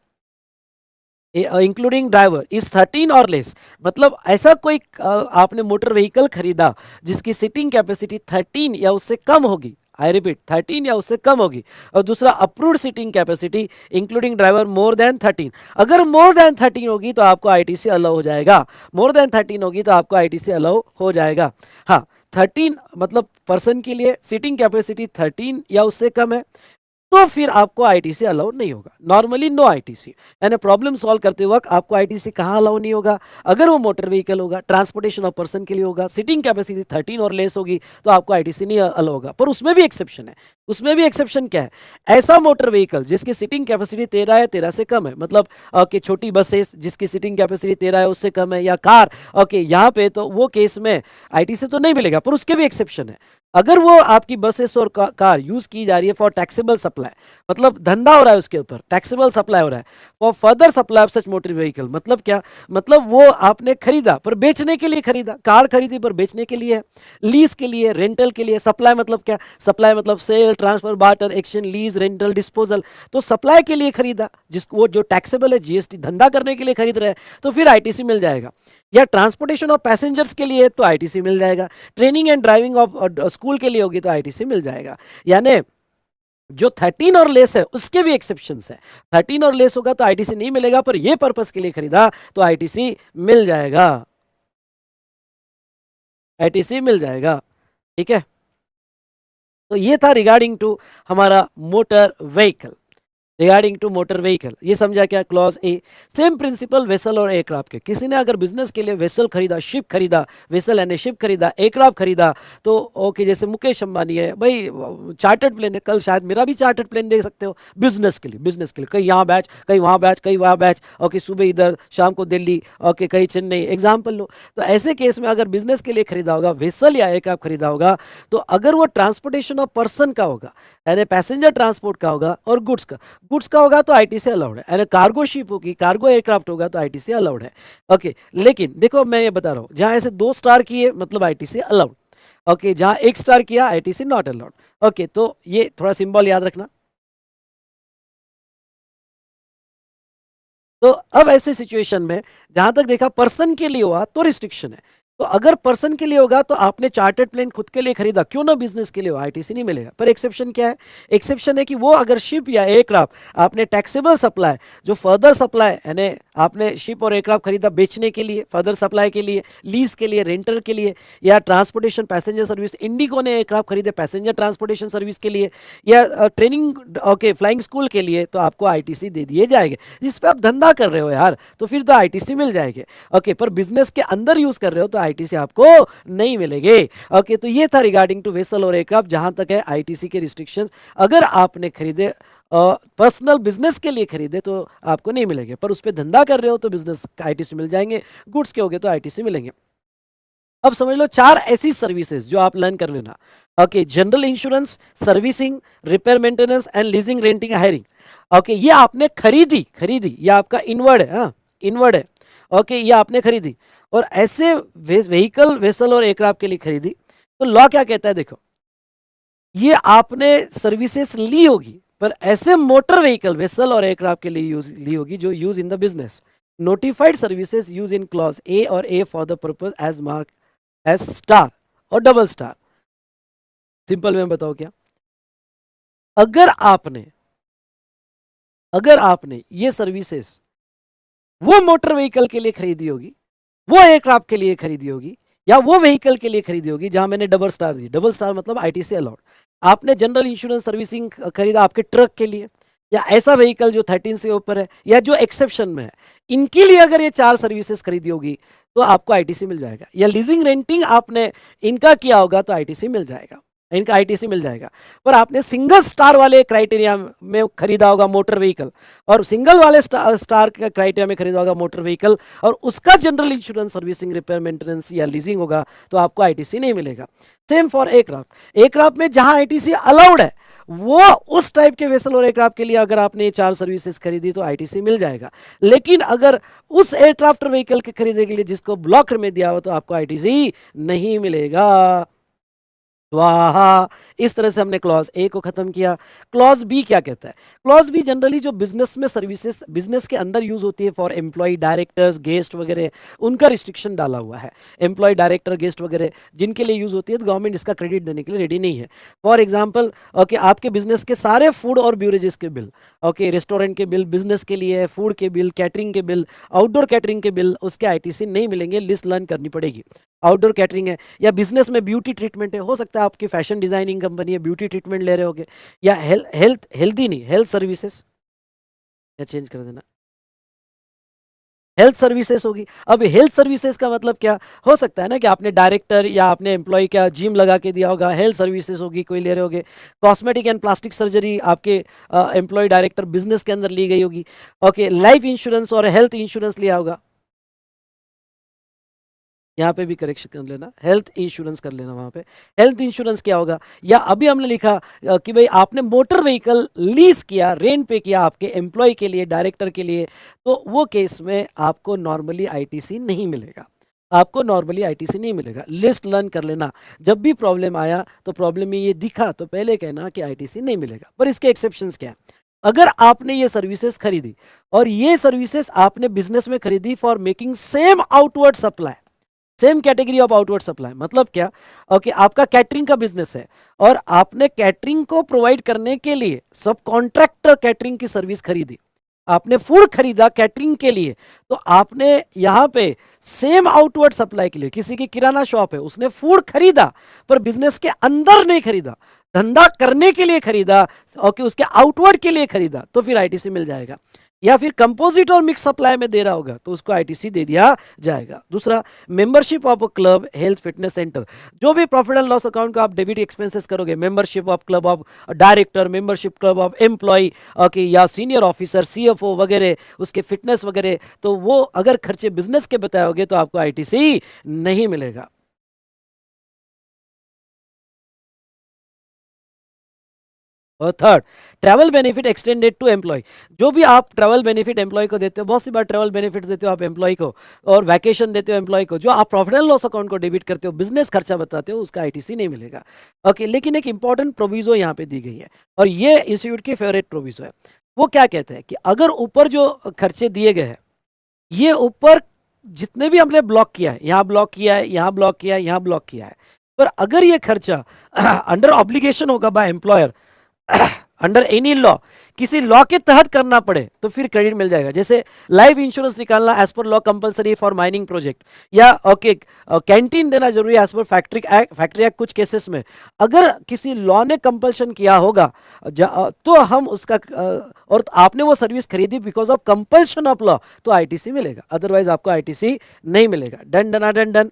including driver is 13 और लेस, मतलब ऐसा कोई आपने मोटर व्हीकल खरीदा जिसकी सीटिंग कैपेसिटी 13 या उससे कम होगी, आई रिपीट 13 या उससे कम होगी, और दूसरा approved seating capacity including driver more than 13, अगर मोर देन 13 होगी तो आपको आईटीसी अलाउ हो जाएगा, मोर देन 13 होगी तो आपको आईटीसी अलाउ हो जाएगा। हाँ, 13 मतलब पर्सन के लिए सीटिंग कैपेसिटी 13 या उससे कम है तो फिर आपको आईटीसी अलाउ नहीं होगा। नॉर्मली नो आईटीसी, यानी प्रॉब्लम सॉल्व करते वक्त आपको आईटीसी कहाँ अलाउ नहीं होगा? अगर वो मोटर व्हीकल होगा, ट्रांसपोर्टेशन ऑफ पर्सन के लिए होगा, सीटिंग कैपेसिटी 13 और लेस होगी तो आपको आईटीसी नहीं अलाउ होगा। पर उसमें भी एक्सेप्शन है। उसमें भी एक्सेप्शन क्या है? ऐसा मोटर व्हीकल जिसकी सीटिंग कैपेसिटी 13 है, 13 से कम है, मतलब कि छोटी बसेस जिसकी सीटिंग कैपेसिटी 13 है उससे कम है, या कार, ओके यहाँ पे तो वो केस में आईटीसी तो नहीं मिलेगा, पर उसके भी एक्सेप्शन है। अगर वो आपकी बसेस और कार यूज की जा रही है फॉर टैक्सेबल सप्लाई, मतलब धंधा हो रहा है उसके ऊपर, टैक्सेबल सप्लाई हो रहा है, for further supply of such motor vehicle, मतलब क्या? मतलब वो आपने खरीदा पर बेचने के लिए खरीदा, कार खरीदी पर बेचने के लिए, लीज के लिए, रेंटल के लिए। सप्लाई मतलब क्या? सप्लाई मतलब sale, transfer, barter, exchange, lease, rental, disposal. तो सप्लाई के लिए खरीदा, जिसको वो जो टैक्सेबल है, जीएसटी धंधा करने के लिए खरीद रहे हैं, तो फिर आईटीसी मिल जाएगा। या ट्रांसपोर्टेशन ऑफ पैसेंजर्स के लिए तो आईटीसी मिल जाएगा, training and driving of school के लिए होगी तो आईटीसी मिल जाएगा। यानी जो 13 और लेस है उसके भी एक्सेप्शंस है। 13 और लेस होगा तो आईटीसी नहीं मिलेगा, पर ये पर्पस के लिए खरीदा तो आईटीसी मिल जाएगा, आईटीसी मिल जाएगा। ठीक है, तो ये था रिगार्डिंग टू हमारा motor vehicle, regarding to motor vehicle. ये समझा क्या? Clause A. Same principle vessel और एयरक्राफ्ट के। किसी ने अगर बिजनेस के लिए वेसल खरीदा, शिप खरीदा, वेसल यानी शिप खरीदा, एयरक्राफ्ट खरीदा, तो ओके, जैसे मुकेश अंबानी है भाई, चार्टर्ड प्लेन है, कल शायद मेरा भी चार्टर्ड प्लेन देख सकते हो, बिजनेस के लिए, बिजनेस के लिए, कहीं यहाँ बैच, कहीं वहाँ बैच, कहीं वहाँ बैच, ओके सुबह इधर, शाम को दिल्ली, ओके कहीं चेन्नई, एग्जाम्पल लो। तो ऐसे केस में अगर बिजनेस के लिए खरीदा होगा वेसल या एयरक्राफ्ट खरीदा होगा, तो अगर वो ट्रांसपोर्टेशन ऑफ पर्सन का होगा, यानी पैसेंजर ट्रांसपोर्ट का होगा, और गुड्स का होगा तो आईटीसी अलाउड है, यानी कार्गो शिप होगी, कार्गो एयरक्राफ्ट होगा तो आईटीसी अलाउड है। ओके, लेकिन देखो मैं ये बता रहा हूं, जहां ऐसे 2 स्टार किए मतलब आईटीसी अलाउड, ओके, जहां 1 स्टार किया आईटीसी नॉट अलाउड। ओके, तो ये थोड़ा सिंबल याद रखना। तो अब ऐसे सिचुएशन में जहां तक देखा पर्सन के लिए हुआ तो रिस्ट्रिक्शन है, तो अगर पर्सन के लिए होगा तो आपने चार्टर्ड प्लेन खुद के लिए खरीदा, क्यों ना बिजनेस के लिए हो, आईटीसी नहीं मिलेगा। पर एक्सेप्शन क्या है? एक्सेप्शन है कि वो अगर शिप या एयरक्राफ्ट आपने टैक्सेबल सप्लाई, जो फर्दर सप्लाई यानी आपने शिप और एयरक्राफ्ट खरीदा बेचने के लिए, फर्दर सप्लाई के लिए, लीज के लिए, रेंटल के लिए, या ट्रांसपोर्टेशन पैसेंजर सर्विस, इंडिगो ने एयरक्राफ्ट खरीदे पैसेंजर ट्रांसपोर्टेशन सर्विस के लिए, या ट्रेनिंग ओके फ्लाइंग स्कूल के लिए, तो आपको आईटीसी दे दिए जाएंगे। जिस पे आप धंधा कर रहे हो यार, तो फिर तो आईटीसी मिल जाएगी। ओके, पर बिजनेस के अंदर यूज कर रहे हो तो आईटीसी आपको नहीं मिलेंगे। ओके, तो ये था रिगार्डिंग टू वेसल और एयरक्राफ्ट, जहां तक है आईटीसी के रिस्ट्रिक्शंस। अगर आपने खरीदे पर्सनल बिजनेस के लिए खरीदे तो आपको नहीं मिलेंगे, पर उस पर धंधा कर रहे हो तो बिजनेस आईटीसी मिल जाएंगे, गुड्स के हो गए तो आईटीसी मिलेंगे। अब समझ लो 4 ऐसी सर्विसेज जो आप लर्न कर लेना। Okay, general insurance, servicing, repair maintenance and leasing, renting, hiring. Okay, ये आपने खरीदी, ये आपका इनवर्ड है, हाँ इनवर्ड है। ओके, ये आपने खरीदी, और ऐसे व्हीकल, वेसल और एयरक्राफ्ट के लिए खरीदी। तो लॉ क्या कहता है, देखो, ये आपने सर्विसेज ली होगी, पर ऐसे मोटर व्हीकल, वेसल और एयरक्राफ्ट के लिए ली होगी जो use in the business. Notified services use in clause a और a for the purpose as mark as star और डबल स्टार। सिंपल में बताओ क्या, अगर आपने ये सर्विसेज वो मोटर व्हीकल के लिए खरीदी होगी, वो एयरक्राफ्ट के लिए खरीदी होगी, या वो व्हीकल के लिए खरीदी होगी जहां मैंने डबल स्टार दी, डबल स्टार मतलब आईटीसी अलाउड। आपने जनरल इंश्योरेंस सर्विसिंग खरीदा आपके ट्रक के लिए, या ऐसा व्हीकल जो 13 से ऊपर है, या जो एक्सेप्शन में है, इनके लिए अगर ये 4 सर्विसेज खरीदी होगी तो आपको आईटीसी मिल जाएगा। या लीजिंग रेंटिंग आपने इनका किया होगा तो आईटीसी मिल जाएगा, इनका आईटीसी मिल जाएगा। पर आपने सिंगल स्टार वाले क्राइटेरिया में खरीदा होगा मोटर व्हीकल, और सिंगल वाले स्टार के क्राइटेरिया में खरीदा होगा मोटर व्हीकल, और उसका general insurance, servicing, repair, maintenance या लीजिंग होगा, तो आपको आईटीसी नहीं मिलेगा। Same for aircraft. एयरक्राफ्ट में जहां आईटीसी अलाउड है, वो उस टाइप के वेसल और एयरक्राफ्ट के लिए अगर आपने ये 4 सर्विसेज खरीदी तो आईटीसी मिल जाएगा। लेकिन अगर उस एयरक्राफ्ट व्हीकल के खरीदने के लिए जिसको ब्लॉक में दिया हो तो आपको आईटीसी नहीं मिलेगा। वाह, इस तरह से हमने क्लॉज ए को खत्म किया। क्लॉज बी क्या कहता है? क्लॉज बी जनरली जो बिजनेस में सर्विसेज बिजनेस के अंदर यूज होती है फॉर एम्प्लॉय, डायरेक्टर्स, गेस्ट वगैरह, उनका रिस्ट्रिक्शन डाला हुआ है। एम्प्लॉय, डायरेक्टर, गेस्ट वगैरह जिनके लिए यूज होती है तो गवर्नमेंट इसका क्रेडिट देने के लिए रेडी नहीं है। फॉर एग्जाम्पल, ओके, आपके बिजनेस के सारे फूड और ब्यूरेजेस के बिल, ओके, रेस्टोरेंट के बिल, बिजनेस के लिए फूड के बिल, कैटरिंग के बिल, आउटडोर कैटरिंग के बिल, उसके आईटीसी नहीं मिलेंगे, लिस्ट लर्न करनी पड़ेगी। आउटडोर कैटरिंग है, या बिजनेस में ब्यूटी ट्रीटमेंट है, हो सकता है आपकी फैशन डिजाइनिंग कंपनी है, ब्यूटी ट्रीटमेंट ले रहे होगे, या हेल्थी नहीं, हेल्थ सर्विसेज, या चेंज कर देना, हेल्थ सर्विसेज होगी। अब हेल्थ सर्विसेज का मतलब क्या हो सकता है ना, कि आपने डायरेक्टर या आपने एम्प्लॉय का जिम लगा के दिया होगा, हेल्थ सर्विसेज होगी, कोई ले रहे होगे। कॉस्मेटिक एंड प्लास्टिक सर्जरी आपके एम्प्लॉय, डायरेक्टर, बिजनेस के अंदर ली गई होगी। ओके, लाइफ इंश्योरेंस और हेल्थ इंश्योरेंस लिया होगा, यहाँ पे भी करेक्शन कर लेना, हेल्थ इंश्योरेंस कर लेना वहां पे। हेल्थ इंश्योरेंस क्या होगा? या अभी हमने लिखा कि भाई आपने मोटर व्हीकल लीज किया, रेंट पे किया आपके एम्प्लॉय के लिए, डायरेक्टर के लिए, तो वो केस में आपको नॉर्मली आईटीसी नहीं मिलेगा, आपको नॉर्मली आईटीसी नहीं मिलेगा। लिस्ट लर्न कर लेना, जब भी प्रॉब्लम आया तो प्रॉब्लम में ये दिखा तो पहले कहना कि आईटीसी नहीं मिलेगा। पर इसके एक्सेप्शंस क्या है? अगर आपने ये सर्विसेज खरीदी, और ये सर्विसेज आपने बिजनेस में खरीदी for making same outward supply, same category of outward supply, मतलब क्या? ओके, आपका कैटरिंग का बिजनेस है, और आपने कैटरिंग को प्रोवाइड करने के लिए सब कॉन्ट्रैक्टर कैटरिंग की सर्विस खरीदी, आपने फूड खरीदा कैटरिंग के लिए, तो आपने यहां पे सेम आउटवर्ड सप्लाई के लिए, किसी की किराना शॉप है, उसने फूड खरीदा पर बिजनेस के अंदर नहीं खरीदा, धंधा करने के लिए खरीदा, ओके, उसके आउटवर्ड के लिए खरीदा, तो फिर आईटीसी मिल जाएगा। या फिर कंपोजिट और मिक्स सप्लाई में दे रहा होगा तो उसको आईटीसी दे दिया जाएगा। दूसरा, membership of a club, health, fitness centre, जो भी प्रॉफिट एंड लॉस अकाउंट का आप डेबिट एक्सपेंसेस करोगे, membership of club of director, membership club of employee, okay, या सीनियर ऑफिसर, सीएफओ वगैरह, उसके फिटनेस वगैरह, तो वो अगर खर्चे बिजनेस के बताओगे तो आपको आईटीसी नहीं मिलेगा। और third, travel benefit extended to employee, जो भी आप ट्रैवल बेनिफिट एम्प्लॉय को देते हो, बहुत सी बार ट्रैवल बेनिफिट देते हो आप एम्प्लॉय को, और वैकेशन देते हो एम्प्लॉय को, जो आप प्रॉफिट एंड लॉस अकाउंट को डेबिट करते हो, बिजनेस खर्चा बताते हो, उसका आईटीसी नहीं मिलेगा। ओके, लेकिन एक इंपॉर्टेंट प्रोविजो यहाँ पे दी गई है, और ये इंस्टीट्यूट की फेवरेट प्रोविजो है। वो क्या कहते हैं कि अगर ऊपर जो खर्चे दिए गए हैं, ये ऊपर जितने भी हमने ब्लॉक किया है, यहाँ ब्लॉक किया है, यहाँ ब्लॉक किया है, यहाँ ब्लॉक किया है, पर अगर ये खर्चा अंडर ऑब्लिगेशन होगा by employer, under any law, किसी लॉ के तहत करना पड़े, तो फिर क्रेडिट मिल जाएगा। जैसे लाइफ इंश्योरेंस निकालना as per law compulsory for mining project, या ओके कैंटीन देना जरूरी है एज पर फैक्ट्री एक्ट कुछ केसेस में। अगर किसी लॉ ने कंपल्शन किया होगा तो हम उसका और आपने वो सर्विस खरीदी because of compulsion of law, तो आईटीसी मिलेगा, अदरवाइज आपको आईटीसी नहीं मिलेगा। Done done done done.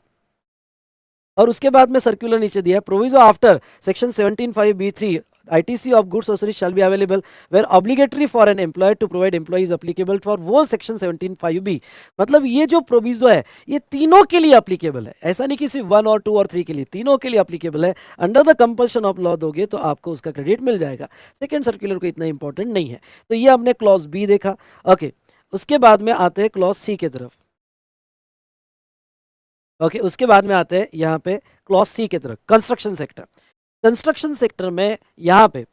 और उसके बाद में सर्कुलर नीचे दिया, proviso after section 17(5)(b)(3) ITC of goods or services shall be available where obligatory for an employer to provide employees applicable for वो section 17(5)(b). मतलब ये जो प्रोविजो है ये तीनों के लिए अप्लीकेबल है, ऐसा नहीं कि सिर्फ 1 और 2 और 3 के लिए, तीनों के लिए अप्लीकेबल है। Under the compulsion of law दोगे तो आपको उसका क्रेडिट मिल जाएगा। सेकेंड सर्कुलर को इतना इंपॉर्टेंट नहीं है। तो ये हमने क्लॉज बी देखा। ओके, उसके बाद में आते हैं क्लॉज सी की तरफ। ओके, उसके बाद में आते हैं यहाँ पे क्लॉज सी की तरफ, कंस्ट्रक्शन सेक्टर। कंस्ट्रक्शन सेक्टर में यहाँ पे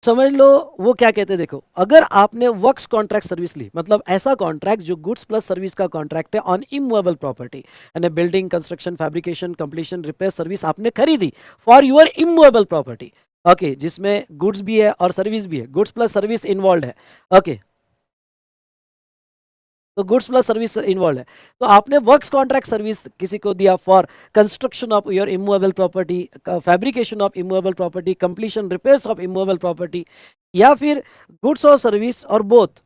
समझ लो वो क्या कहते हैं, देखो अगर आपने वर्क्स कॉन्ट्रैक्ट सर्विस ली, मतलब ऐसा कॉन्ट्रैक्ट जो गुड्स प्लस सर्विस का कॉन्ट्रैक्ट है ऑन इमूवेबल प्रॉपर्टी, यानी building, construction, fabrication, completion, repair service आपने खरीदी for your immovable property, okay, जिसमें गुड्स भी है और सर्विस भी है, गुड्स प्लस सर्विस इन्वॉल्व है। ओके, तो गुड्स प्लस सर्विस इन्वॉल्व है, तो आपने वर्क्स कॉन्ट्रैक्ट सर्विस किसी को दिया for construction of your immovable property, fabrication of immovable property, completion, repairs of immovable property, या फिर गुड्स और सर्विस और बोथ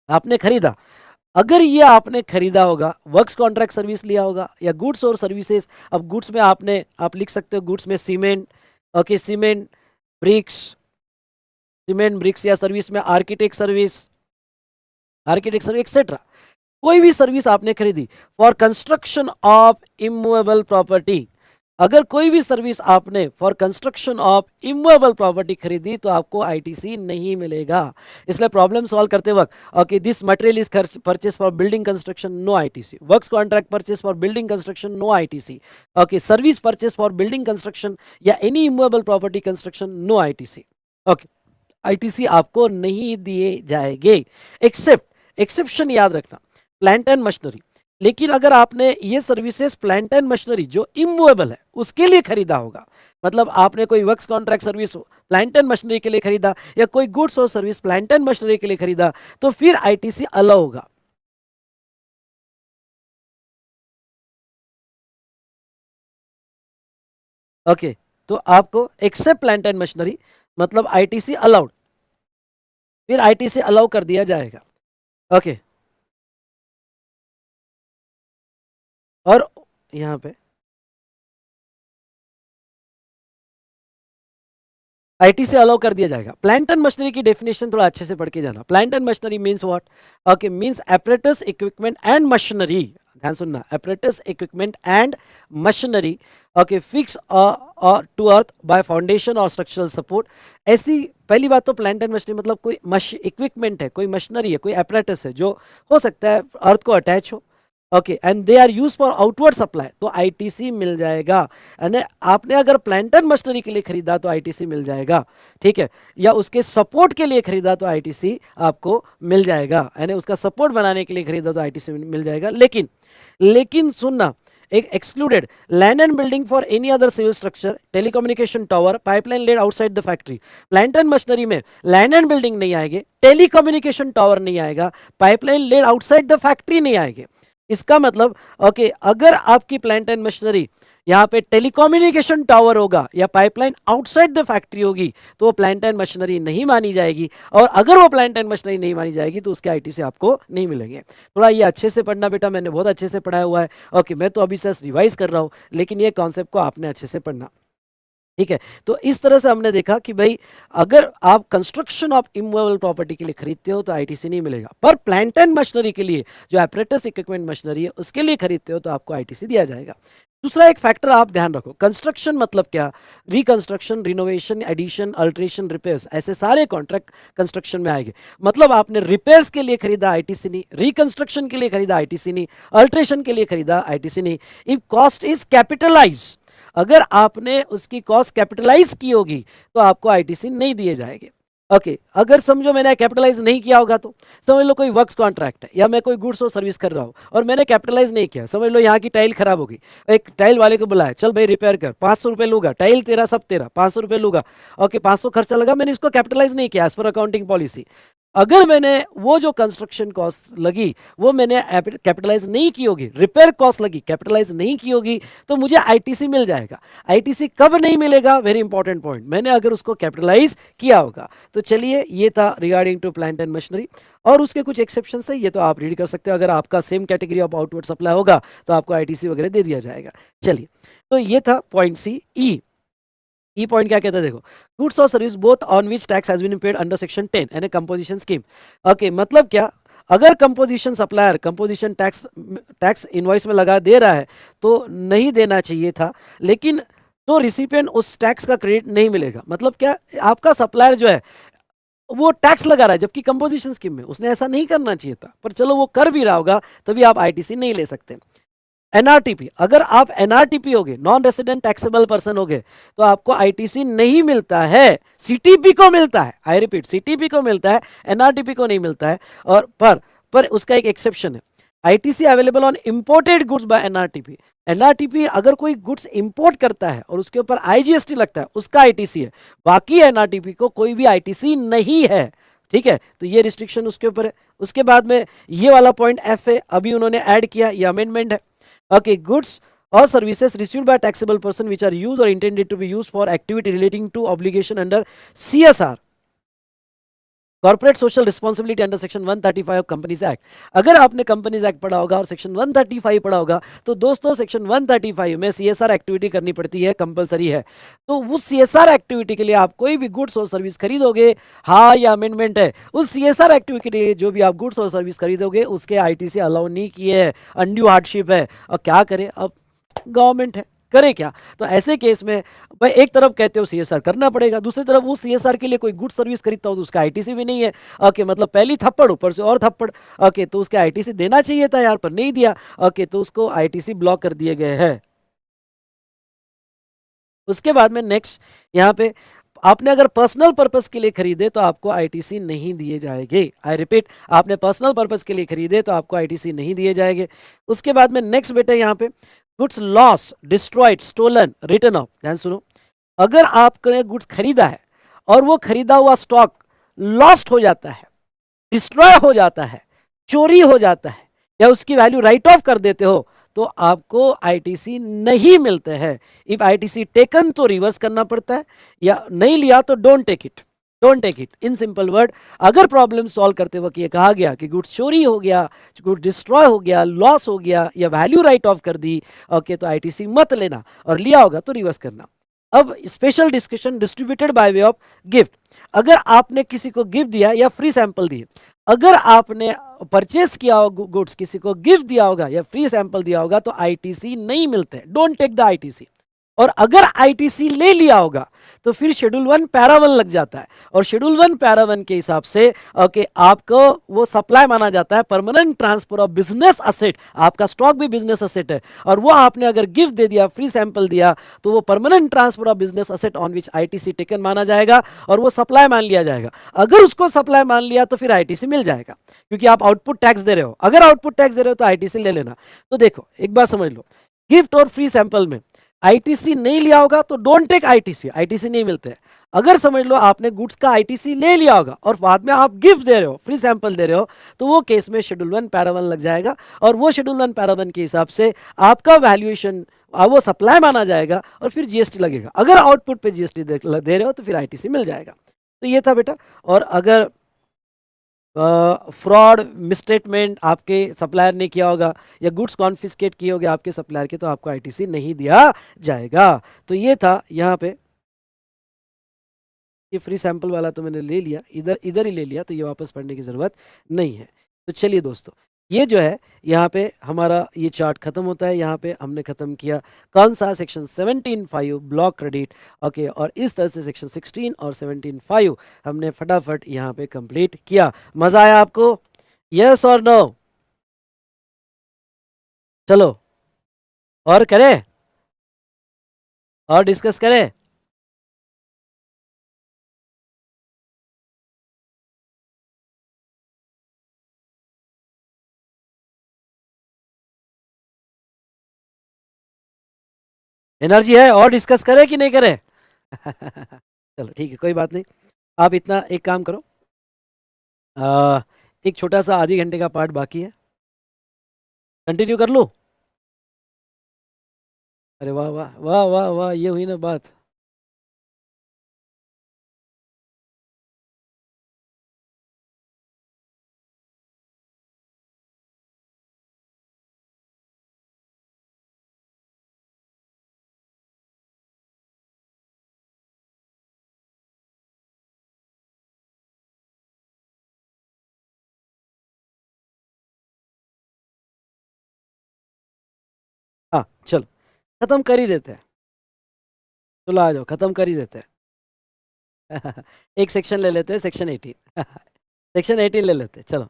आपने खरीदा। अगर ये आपने खरीदा होगा, वर्क्स कॉन्ट्रैक्ट सर्विस लिया होगा या गुड्स और सर्विसेज, अब गुड्स में आप लिख सकते हो गुड्स में सीमेंट, ओके, सीमेंट ब्रिक्स, या सर्विस में आर्किटेक्ट सर्विस एक्सेट्रा, कोई भी सर्विस आपने खरीदी for construction of immovable property, अगर कोई भी सर्विस आपने for construction of immovable property खरीदी तो आपको आईटीसी नहीं मिलेगा। इसलिए प्रॉब्लम सॉल्व करते वक्त, okay, this material is purchase for building construction, no ITC, works contract purchase for building construction, no ITC, okay, service purchase for building construction या any immovable property construction, no ITC, okay, ITC आपको नहीं दिए जाएंगे। Exception याद रखना, plant and machinery. लेकिन अगर आपने ये सर्विसेज प्लांट एंड मशीनरी जो इमूवेबल है उसके लिए खरीदा होगा, मतलब आपने कोई works contract service plant and machinery के लिए खरीदा या कोई गुड्स और सर्विस प्लांट एंड मशीनरी के लिए खरीदा, तो फिर आईटीसी अलाउ होगा। ओके, तो आपको एक्सेप्ट प्लांट एंड मशीनरी मतलब आईटीसी अलाउड, फिर आईटीसी अलाउ कर दिया जाएगा। ओके, और यहाँ पे आईटी से अलाउ कर दिया जाएगा। प्लांट एंड मशीनरी की डेफिनेशन थोड़ा अच्छे से पढ़ के जाना। Plant and machinery means what? Okay, means apparatus, equipment and machinery, ध्यान सुनना, apparatus, equipment and machinery, okay, fix to earth by foundation और स्ट्रक्चरल सपोर्ट। ऐसी पहली बात तो प्लांट एंड मशीनरी मतलब कोई इक्विपमेंट है, कोई मशीनरी है, कोई एपरेटस है जो हो सकता है अर्थ को अटैच हो, okay, and they are use for outward supply, तो आईटीसी मिल जाएगा। यानी आपने अगर प्लांट एंड मशीनरी के लिए खरीदा तो आईटीसी मिल जाएगा, ठीक है, या उसके सपोर्ट के लिए खरीदा तो आईटीसी आपको मिल जाएगा, यानी उसका सपोर्ट बनाने के लिए खरीदा तो आईटीसी मिल जाएगा। लेकिन सुनना, एक excluded land and building for any other civil structure, telecommunication tower, pipeline laid outside the factory. Plant and machinery में लैंड एंड बिल्डिंग नहीं आएंगे, टेलीकम्युनिकेशन टावर नहीं आएगा, pipeline laid outside the factory नहीं आएंगे। इसका मतलब ओके, अगर आपकी प्लांट एंड मशीनरी यहाँ पे टेलीकम्युनिकेशन टावर होगा या पाइपलाइन आउटसाइड द फैक्ट्री होगी तो वो प्लांट एंड मशीनरी नहीं मानी जाएगी, और अगर वो प्लांट एंड मशीनरी नहीं मानी जाएगी तो उसके आईटी से आपको नहीं मिलेंगे। थोड़ा ये अच्छे से पढ़ना बेटा, मैंने बहुत अच्छे से पढ़ाया हुआ है। ओके, मैं तो अभी से रिवाइज कर रहा हूँ, लेकिन ये कॉन्सेप्ट को आपने अच्छे से पढ़ना, ठीक है। तो इस तरह से हमने देखा कि भाई अगर आप कंस्ट्रक्शन ऑफ इमूवेबल प्रॉपर्टी के लिए खरीदते हो तो आईटीसी नहीं मिलेगा, पर प्लांट एंड मशीनरी के लिए जो एपरेटस, इक्विपमेंट, मशीनरी है उसके लिए खरीदते हो तो आपको आईटीसी दिया जाएगा। दूसरा एक फैक्टर आप ध्यान रखो, कंस्ट्रक्शन मतलब क्या? Reconstruction, renovation, addition, alteration, repairs, ऐसे सारे कॉन्ट्रैक्ट कंस्ट्रक्शन में आएंगे। मतलब आपने रिपेयर्स के लिए खरीदा आईटीसी नहीं, रिकंस्ट्रक्शन के लिए खरीदा आईटीसी नहीं, अल्ट्रेशन के लिए खरीदा आईटीसी नहीं। इफ कॉस्ट इज कैपिटलाइज, अगर आपने उसकी कॉस्ट कैपिटलाइज की होगी तो आपको आईटीसी नहीं दिए जाएंगे। ओके अगर समझो मैंने कैपिटलाइज नहीं किया होगा तो समझ लो कोई वर्क्स कॉन्ट्रैक्ट है या मैं कोई गुड्स और सर्विस कर रहा हूँ और मैंने कैपिटलाइज नहीं किया, समझ लो यहाँ की टाइल खराब होगी, एक टाइल वाले को बुलाया, चल भाई रिपेयर कर, 500 रुपये लूंगा, टाइल तेरा सब तेरा, 500 रुपये लूंगा। ओके 500 खर्चा लगा, मैंने इसको कैपिटलाइज नहीं किया एज पर अकाउंटिंग पॉलिसी। अगर मैंने वो जो कंस्ट्रक्शन कॉस्ट लगी वो मैंने कैपिटलाइज नहीं की होगी, रिपेयर कॉस्ट लगी कैपिटलाइज नहीं की होगी, तो मुझे आईटीसी मिल जाएगा। आईटीसी कब नहीं मिलेगा, वेरी इंपॉर्टेंट पॉइंट, मैंने अगर उसको कैपिटलाइज किया होगा। तो चलिए ये था regarding to plant and machinery, और उसके कुछ एक्सेप्शन है, ये तो आप रीड कर सकते हो, अगर आपका same category of outward supply होगा तो आपको आईटीसी वगैरह दे दिया जाएगा। चलिए तो ये था पॉइंट सी। ई पॉइंट क्या कहता है देखो, गुड्स और service both on which tax has been paid under section 10 and A composition scheme. Okay मतलब क्या, अगर composition supplier composition tax tax invoice में लगा दे रहा है तो नहीं देना चाहिए था, लेकिन तो रिसिपिएंट उस टैक्स का क्रेडिट नहीं मिलेगा। मतलब क्या, आपका सप्लायर जो है वो टैक्स लगा रहा है जबकि कंपोजिशन स्कीम में उसने ऐसा नहीं करना चाहिए था, पर चलो वो कर भी रहा होगा तभी आप आईटीसी नहीं ले सकते। एनआरटीपी, अगर आप एनआरटीपी होगे, नॉन रेसिडेंट टैक्सेबल पर्सन होगे, तो आपको आईटीसी नहीं मिलता है, सीटीपी को मिलता है, आई रिपीट सीटीपी को मिलता है, एनआरटीपी को नहीं मिलता है। और पर उसका एक एक्सेप्शन है, ITC available on imported goods by NRTP. NRTP अगर कोई गुड्स इंपोर्ट करता है और उसके ऊपर आईजीएसटी लगता है उसका आईटीसी है, बाकी एनआरटीपी को कोई भी आईटीसी नहीं है। ठीक है, तो ये रिस्ट्रिक्शन उसके ऊपर है। उसके बाद में ये वाला पॉइंट एफ है, अभी उन्होंने ऐड किया, ये अमेंडमेंट है। Okay, goods or services received by taxable person which are used or intended to be used for activity relating to obligation under CSR, corporate social responsibility under section 135 companies act. अगर आपने companies act पढ़ा होगा और section 135 पढ़ा होगा तो दोस्तों section 135 में सीएसआर एक्टिविटी करनी पड़ती है, कंपलसरी है। तो उस सीएसआर एक्टिविटी के लिए आप कोई भी गुड्स और सर्विस खरीदोगे, हाँ या अमेंडमेंट है, उस सीएसआर एक्टिविटी के लिए जो भी आप गुड्स और सर्विस खरीदोगे उसके आईटीसी अलाउ नहीं किए है, अनड्यू हार्डशिप है। और क्या करें अब, गवर्नमेंट है, करे क्या। तो ऐसे केस में भाई एक तरफ कहते हो सीएसआर करना पड़ेगा, दूसरी तरफ वो सीएसआर के लिए कोई गुड सर्विस खरीदता हो तो उसका आईटीसी भी नहीं है। ओके मतलब पहली थप्पड़ ऊपर से और थप्पड़। ओके तो उसके आईटीसी देना चाहिए था यार, पर नहीं दिया। ओके तो उसको आईटीसी ब्लॉक कर दिए गए हैं। उसके बाद में नेक्स्ट यहाँ पे, आपने अगर पर्सनल पर्पस के लिए खरीदे तो आपको आईटीसी नहीं दिए जाएंगे। आई रिपीट, आपने पर्सनल पर्पस के लिए खरीदे तो आपको आईटीसी नहीं दिए जाएंगे। उसके बाद में नेक्स्ट बेटे यहाँ पे, goods loss, destroyed, stolen, written off. ध्यान सुनो, अगर आपने गुड्स खरीदा है और वो खरीदा हुआ स्टॉक लॉस्ट हो जाता है, डिस्ट्रॉय हो जाता है, चोरी हो जाता है, या उसकी वैल्यू राइट ऑफ कर देते हो तो आपको आईटीसी नहीं मिलते हैं। इफ आईटीसी टेकन तो रिवर्स करना पड़ता है, या नहीं लिया तो don't take it, don't take it. In simple word, अगर प्रॉब्लम सॉल्व करते वक्त ये कहा गया कि गुड्स चोरी हो गया, गुड डिस्ट्रॉय हो गया, लॉस हो गया, या वैल्यू राइट ऑफ कर दी, ओके तो आईटीसी मत लेना, और लिया होगा तो रिवर्स करना। अब special discussion, distributed by way of gift. अगर आपने किसी को गिफ्ट दिया या फ्री सैंपल दिए, अगर आपने परचेस किया हो गुड्स, किसी को गिफ्ट दिया होगा या फ्री सैंपल दिया होगा तो आईटीसी नहीं मिलते, डोंट टेक द आईटीसी। और अगर आईटीसी ले लिया होगा तो फिर शेड्यूल 1 पैरा 1 लग जाता है, और शेड्यूल 1 पैरा 1 के हिसाब से ओके आपको वो सप्लाई माना जाता है, permanent transfer of business asset. आपका स्टॉक भी बिजनेस असेट है, और वो आपने अगर गिफ्ट दे दिया, फ्री सैंपल दिया, तो वो permanent transfer of business asset on which ITC taken माना जाएगा, और वो सप्लाई मान लिया जाएगा। अगर उसको सप्लाई मान लिया तो फिर आईटीसी मिल जाएगा, क्योंकि आप आउटपुट टैक्स दे रहे हो। अगर आउटपुट टैक्स दे रहे हो तो आईटीसी ले लेना। तो देखो एक बार समझ लो, गिफ्ट और फ्री सैंपल में आईटीसी नहीं लिया होगा तो डोंट टेक आईटीसी, आईटीसी नहीं मिलते हैं। अगर समझ लो आपने गुड्स का आईटीसी ले लिया होगा और बाद में आप गिफ्ट दे रहे हो, फ्री सैंपल दे रहे हो, तो वो केस में शेड्यूल 1 पैरा 1 लग जाएगा, और वो शेड्यूल 1 पैरा 1 के हिसाब से आपका वैल्यूएशन वो सप्लाई माना जाएगा, और फिर जीएसटी लगेगा। अगर आउटपुट पे जीएसटी दे रहे हो तो फिर आईटीसी मिल जाएगा। तो ये था बेटा। और अगर फ्रॉड, मिसस्टेटमेंट आपके सप्लायर ने किया होगा, या गुड्स कॉन्फिस्केट किए होंगे आपके सप्लायर के, तो आपको आईटीसी नहीं दिया जाएगा। तो ये था यहाँ पे, ये फ्री सैंपल वाला तो मैंने ले लिया, इधर इधर ही ले लिया, तो ये वापस पढ़ने की ज़रूरत नहीं है। तो चलिए दोस्तों, ये जो है यहाँ पे हमारा ये चार्ट खत्म होता है। यहाँ पे हमने खत्म किया कौन सा, सेक्शन 17(5) ब्लॉक क्रेडिट। ओके, और इस तरह से सेक्शन 16 और 17(5) हमने फटाफट यहाँ पे कंप्लीट किया। मजा आया आपको? यस और नो? चलो और करें, और डिस्कस करें। एनर्जी है और डिस्कस करे कि नहीं करे? चलो ठीक है, कोई बात नहीं। आप इतना एक काम करो, एक छोटा सा आधी घंटे का पार्ट बाकी है, कंटिन्यू कर लो। अरे वाह वाह वाह वाह वाह, ये हुई ना बात। हाँ चलो, खत्म कर ही देते हैं। चलो आ जाओ, खत्म कर ही देते हैं। एक सेक्शन ले लेते हैं, सेक्शन 18। सेक्शन 18 ले लेते हैं, चलो।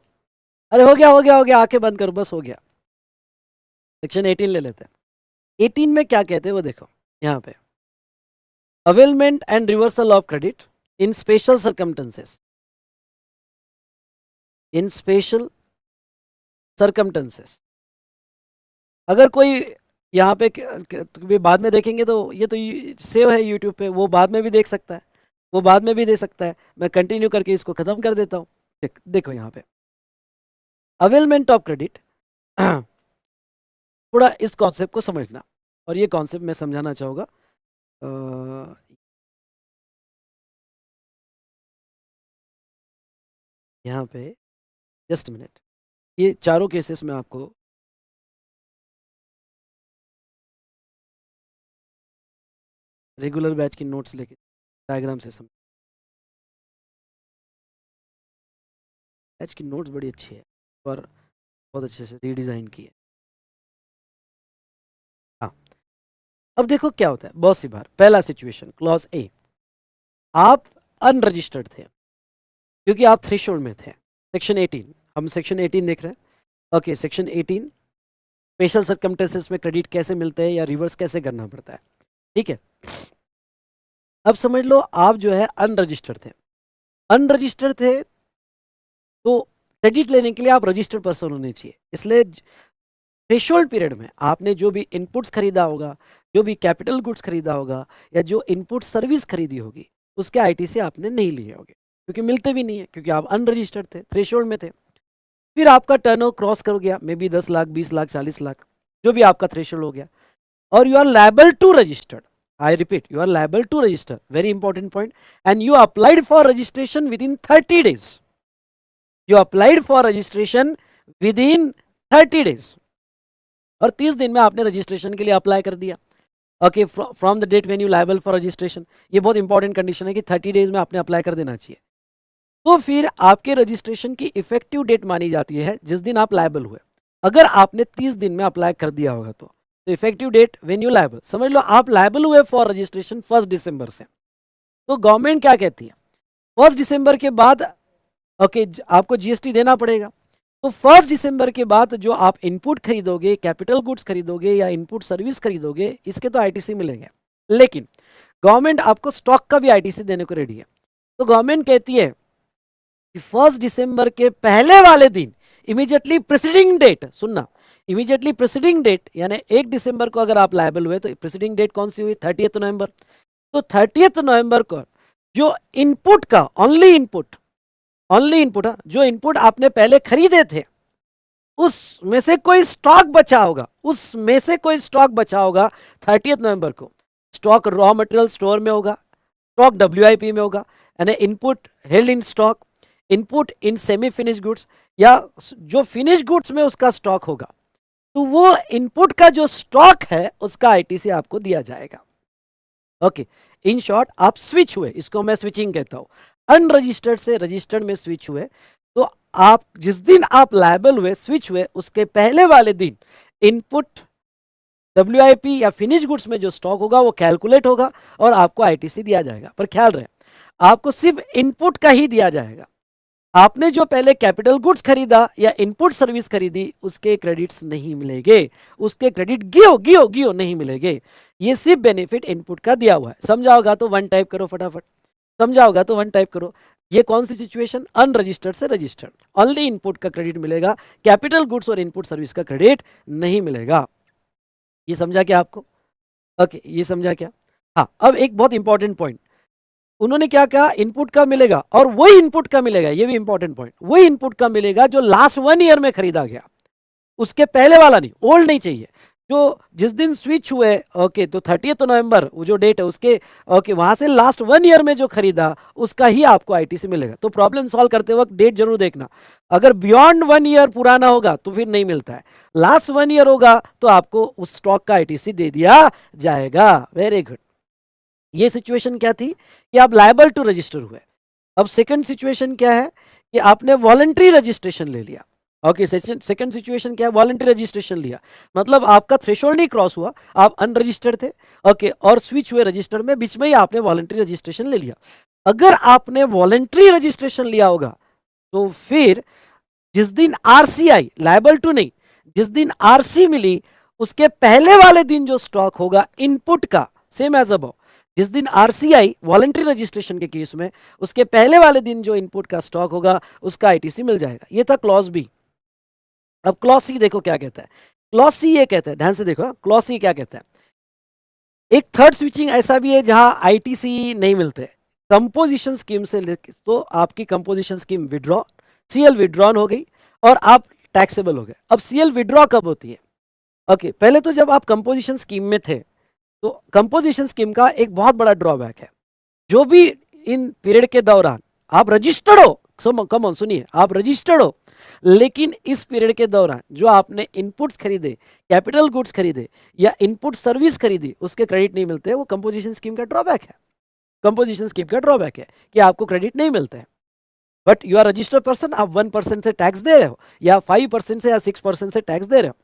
अरे हो गया हो गया हो गया, आंखें बंद करो, बस हो गया। सेक्शन 18 ले लेते हैं। 18 में क्या कहते हैं वो देखो यहाँ पे, availment and reversal of credit in special circumstances. In special circumstances, अगर कोई यहाँ पे भी बाद में देखेंगे तो ये तो सेव है यूट्यूब पे, वो बाद में भी देख सकता है, वो बाद में भी दे सकता है। मैं कंटिन्यू करके इसको खत्म कर देता हूँ। देखो यहाँ पे अवेलमेंट ऑफ क्रेडिट, थोड़ा इस कॉन्सेप्ट को समझना, और ये कॉन्सेप्ट मैं समझाना चाहूँगा। यहाँ पे जस्ट मिनट, ये चारों केसेस में आपको रेगुलर बैच की नोट्स लेके डायग्राम से समझ। बैच की नोट्स बड़ी अच्छी है और बहुत अच्छे से रीडिज़ाइन की है। हाँ, अब देखो क्या होता है, बहुत सी बार पहला सिचुएशन क्लॉज ए, आप अनरजिस्टर्ड थे क्योंकि आप थ्रेशोल्ड में थे। सेक्शन 18, हम सेक्शन 18 देख रहे हैं। ओके, सेक्शन 18 स्पेशल सर्कमटेंसेस में क्रेडिट कैसे मिलते हैं या रिवर्स कैसे करना पड़ता है, ठीक है। अब समझ लो आप जो है अनरजिस्टर्ड थे। अनरजिस्टर्ड थे तो क्रेडिट लेने के लिए आप रजिस्टर्ड पर्सन होने चाहिए, इसलिए थ्रेशोल्ड पीरियड में आपने जो भी इनपुट्स खरीदा होगा, जो भी कैपिटल गुड्स खरीदा होगा, या जो इनपुट सर्विस खरीदी होगी, उसके आईटीसी आपने नहीं लिए होंगे क्योंकि मिलते भी नहीं है, क्योंकि आप अनरजिस्टर्ड थे, थ्रेशोल्ड में थे। फिर आपका टर्नओवर क्रॉस कर गया, मे बी 10 लाख, 20 लाख, 40 लाख, जो भी आपका थ्रेशोल्ड हो गया, और you are liable to registered. I repeat, you are liable to register, very important point, and you applied for registration within 30 days. You applied for registration within 30 days, और 30 दिन में आपने registration के लिए apply कर दिया। Okay, from the date when you liable for registration, ये बहुत इंपॉर्टेंट कंडीशन है कि 30 डेज में आपने अप्लाई कर देना चाहिए। तो फिर आपके रजिस्ट्रेशन की इफेक्टिव डेट मानी जाती है जिस दिन आप लायबल हुए। अगर आपने 30 दिन में अप्लाई कर दिया होगा तो effective date when you liable, समझ लो आप लायबल हुए फॉर रजिस्ट्रेशन 1 दिसंबर से, तो गवर्नमेंट क्या कहती है, 1 दिसंबर के बाद ओके आपको जीएसटी देना पड़ेगा। तो 1 दिसंबर के बाद जो आप इनपुट खरीदोगे, कैपिटल गुड्स खरीदोगे या इनपुट सर्विस खरीदोगे, इसके तो आईटीसी मिलेंगे, लेकिन गवर्नमेंट आपको स्टॉक का भी आईटीसी देने को रेडी है। तो गवर्नमेंट कहती है कि 1 दिसंबर के पहले वाले दिन, इमीडिएटली प्रीसीडिंग डेट, सुनना, इमीडिएटली प्रीसीडिंग डेट, यानी 1 दिसंबर को अगर आप लायबल हुए तो प्रीसीडिंग डेट कौन सी हुई, 30 नवंबर। तो 30 नवंबर को जो इनपुट का ओनली इनपुट, ओनली इनपुट, जो इनपुट आपने पहले खरीदे थे उसमें से कोई स्टॉक बचा होगा, उसमें से कोई स्टॉक बचा होगा 30 नवंबर को, स्टॉक रॉ मटेरियल स्टोर में होगा, स्टॉक डब्ल्यूआईपी में होगा, यानी input held in stock, input in semi finish goods, या जो फिनिश गुड्स में उसका स्टॉक होगा, तो वो इनपुट का जो स्टॉक है उसका आईटीसी आपको दिया जाएगा। ओके, इन शॉर्ट आप स्विच हुए, इसको मैं स्विचिंग कहता हूं, अनरजिस्टर्ड से रजिस्टर्ड में स्विच हुए। तो आप जिस दिन आप लायबल हुए, स्विच हुए, उसके पहले वाले दिन इनपुट डब्ल्यूआईपी या फिनिश गुड्स में जो स्टॉक होगा वो कैलकुलेट होगा और आपको आईटीसी दिया जाएगा। पर ख्याल रहे, आपको सिर्फ इनपुट का ही दिया जाएगा। आपने जो पहले कैपिटल गुड्स खरीदा या इनपुट सर्विस खरीदी उसके क्रेडिट्स नहीं मिलेंगे, उसके क्रेडिट गियो गियो गियो नहीं मिलेंगे। ये सिर्फ बेनिफिट इनपुट का दिया हुआ है। समझा होगा तो 1 टाइप करो फटाफट, समझा होगा तो 1 टाइप करो। ये कौन सी सिचुएशन, अनरजिस्टर्ड से रजिस्टर्ड, ओनली इनपुट का क्रेडिट मिलेगा, कैपिटल गुड्स और इनपुट सर्विस का क्रेडिट नहीं मिलेगा। ये समझा क्या आपको? ओके, ये समझा क्या? हाँ, अब एक बहुत इंपॉर्टेंट पॉइंट, उन्होंने क्या कहा, इनपुट का मिलेगा, और वही इनपुट का मिलेगा, ये भी इंपॉर्टेंट पॉइंट, वही इनपुट का मिलेगा जो लास्ट 1 ईयर में खरीदा गया, उसके पहले वाला नहीं, ओल्ड नहीं चाहिए। जो जिस दिन स्विच हुए, ओके, तो 30 नवंबर वो जो डेट है उसके, ओके, वहां से लास्ट 1 ईयर में जो खरीदा उसका ही आपको आईटीसी मिलेगा। तो प्रॉब्लम सॉल्व करते वक्त डेट जरूर देखना, अगर बियॉन्ड 1 ईयर पुराना होगा तो फिर नहीं मिलता है, लास्ट 1 ईयर होगा तो आपको उस स्टॉक का आईटीसी दे दिया जाएगा। Very good. ये सिचुएशन क्या थी कि आप लायबल टू रजिस्टर हुए। अब सेकंड सिचुएशन क्या है कि आपने वॉलंटरी रजिस्ट्रेशन ले लिया। ओके, सेकंड सिचुएशन क्या है, वॉलंटरी रजिस्ट्रेशन लिया, मतलब आपका थ्रेशोल्ड नहीं क्रॉस हुआ, आप अनरजिस्टर्ड थे, ओके, और स्विच हुए रजिस्टर्ड में, बीच में ही आपने वॉलंटरी रजिस्ट्रेशन ले लिया। अगर आपने वॉलंटरी रजिस्ट्रेशन लिया होगा तो फिर जिस दिन आरसी आई, लायबल टू नहीं, जिस दिन आरसी मिली उसके पहले वाले दिन जो स्टॉक होगा इनपुट का, सेम एज अबव, जिस दिन आरसी आई वॉलंटरी रजिस्ट्रेशन के केस में, उसके पहले वाले दिन जो इनपुट का स्टॉक होगा उसका आईटीसी मिल जाएगा। ये था क्लॉज बी। अब क्लॉज सी देखो क्या कहता है। क्लॉज सी ये कहता है, ध्यान से देखो, क्लॉज सी क्या कहता है, एक थर्ड स्विचिंग ऐसा भी है जहां आईटीसी नहीं मिलते, कंपोजिशन स्कीम से लेके, तो आपकी कंपोजिशन स्कीम विड्रॉ, सीएल विड्रॉन हो गई और आप टैक्सेबल हो गए। अब सीएल विड्रॉ कब होती है? ओके, पहले तो जब आप कंपोजिशन स्कीम में थे, तो कंपोजिशन स्कीम का एक बहुत बड़ा ड्रॉबैक है, जो भी इन पीरियड के दौरान आप रजिस्टर्ड हो, कम ऑन सुनिए, आप रजिस्टर्ड हो, लेकिन इस पीरियड के दौरान जो आपने इनपुट्स खरीदे, कैपिटल गुड्स खरीदे या इनपुट सर्विस खरीदी, उसके क्रेडिट नहीं मिलते, वो कंपोजिशन स्कीम का ड्रॉबैक है। कंपोजिशन स्कीम का ड्रॉबैक है कि आपको क्रेडिट नहीं मिलते हैं, but you are registered person, आप 1% से टैक्स दे रहे हो या 5% से या 6% से टैक्स दे रहे हो।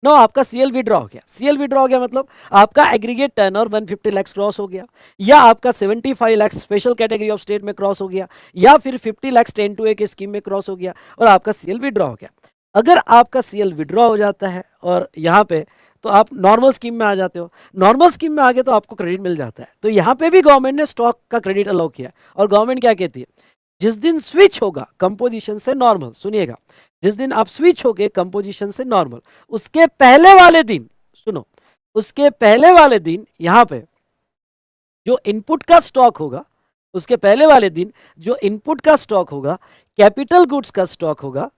नो, आपका सीएल विड्रॉ हो गया। सीएल विड्रॉ हो गया मतलब आपका एग्रीगेट टर्नओवर 150 लाख क्रॉस हो गया, या आपका 75 lakh special category of state में क्रॉस हो गया, या फिर 50 लाख 10 to A के स्कीम में क्रॉस हो गया और आपका सीएल विड्रॉ हो गया। अगर आपका सीएल विड्रॉ हो जाता है और यहाँ पे, तो आप नॉर्मल स्कीम में आ जाते हो, नॉर्मल स्कीम में आ गए तो आपको क्रेडिट मिल जाता है। तो यहाँ पे भी गवर्नमेंट ने स्टॉक का क्रेडिट अलाउ किया, और गवर्नमेंट क्या कहती है, जिस दिन स्विच होगा कंपोजिशन से नॉर्मल, सुनिएगा, जिस दिन आप स्विच होगे कंपोजिशन से नॉर्मल, उसके पहले वाले दिन, सुनो, उसके पहले वाले दिन यहां पे जो इनपुट का स्टॉक होगा, उसके पहले वाले दिन जो इनपुट का स्टॉक होगा, कैपिटल गुड्स का स्टॉक होगा,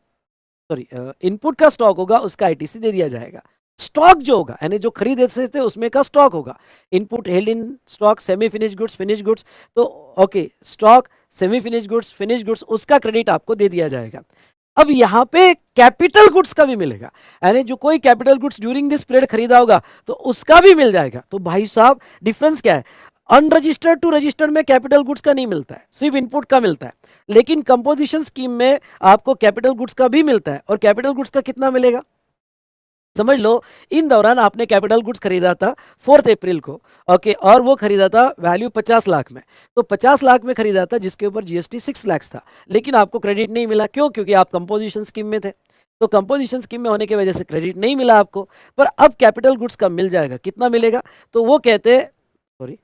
सॉरी, इनपुट का स्टॉक होगा, उसका आईटीसी दे दिया जाएगा। स्टॉक जो होगा, यानी जो खरीदे थे उसमें का स्टॉक होगा, input, held in stock, semi finish goods, finish goods, तो okay, stock, semi finish goods, finish goods, उसका क्रेडिट आपको दे दिया जाएगा। अब यहां पे कैपिटल गुड्स का भी मिलेगा, यानी जो कोई capital goods during this period खरीदा होगा तो उसका भी मिल जाएगा। तो भाई साहब, डिफरेंस क्या है, अनरजिस्टर्ड टू रजिस्टर्ड में कैपिटल गुड्स का नहीं मिलता है, सिर्फ इनपुट का मिलता है, लेकिन कंपोजिशन स्कीम में आपको कैपिटल गुड्स का भी मिलता है। और कैपिटल गुड्स का कितना मिलेगा, समझ लो, इन दौरान आपने कैपिटल गुड्स खरीदा था 4 अप्रैल को, ओके, और वो खरीदा था वैल्यू 50 लाख में, तो 50 लाख में खरीदा था जिसके ऊपर जीएसटी 6 लाख था, लेकिन आपको क्रेडिट नहीं मिला। क्यों? क्योंकि आप कंपोजिशन स्कीम में थे, तो कंपोजिशन स्कीम में होने की वजह से क्रेडिट नहीं मिला आपको। पर अब कैपिटल गुड्स का मिल जाएगा, कितना मिलेगा, तो वो कहते हैं, सॉरी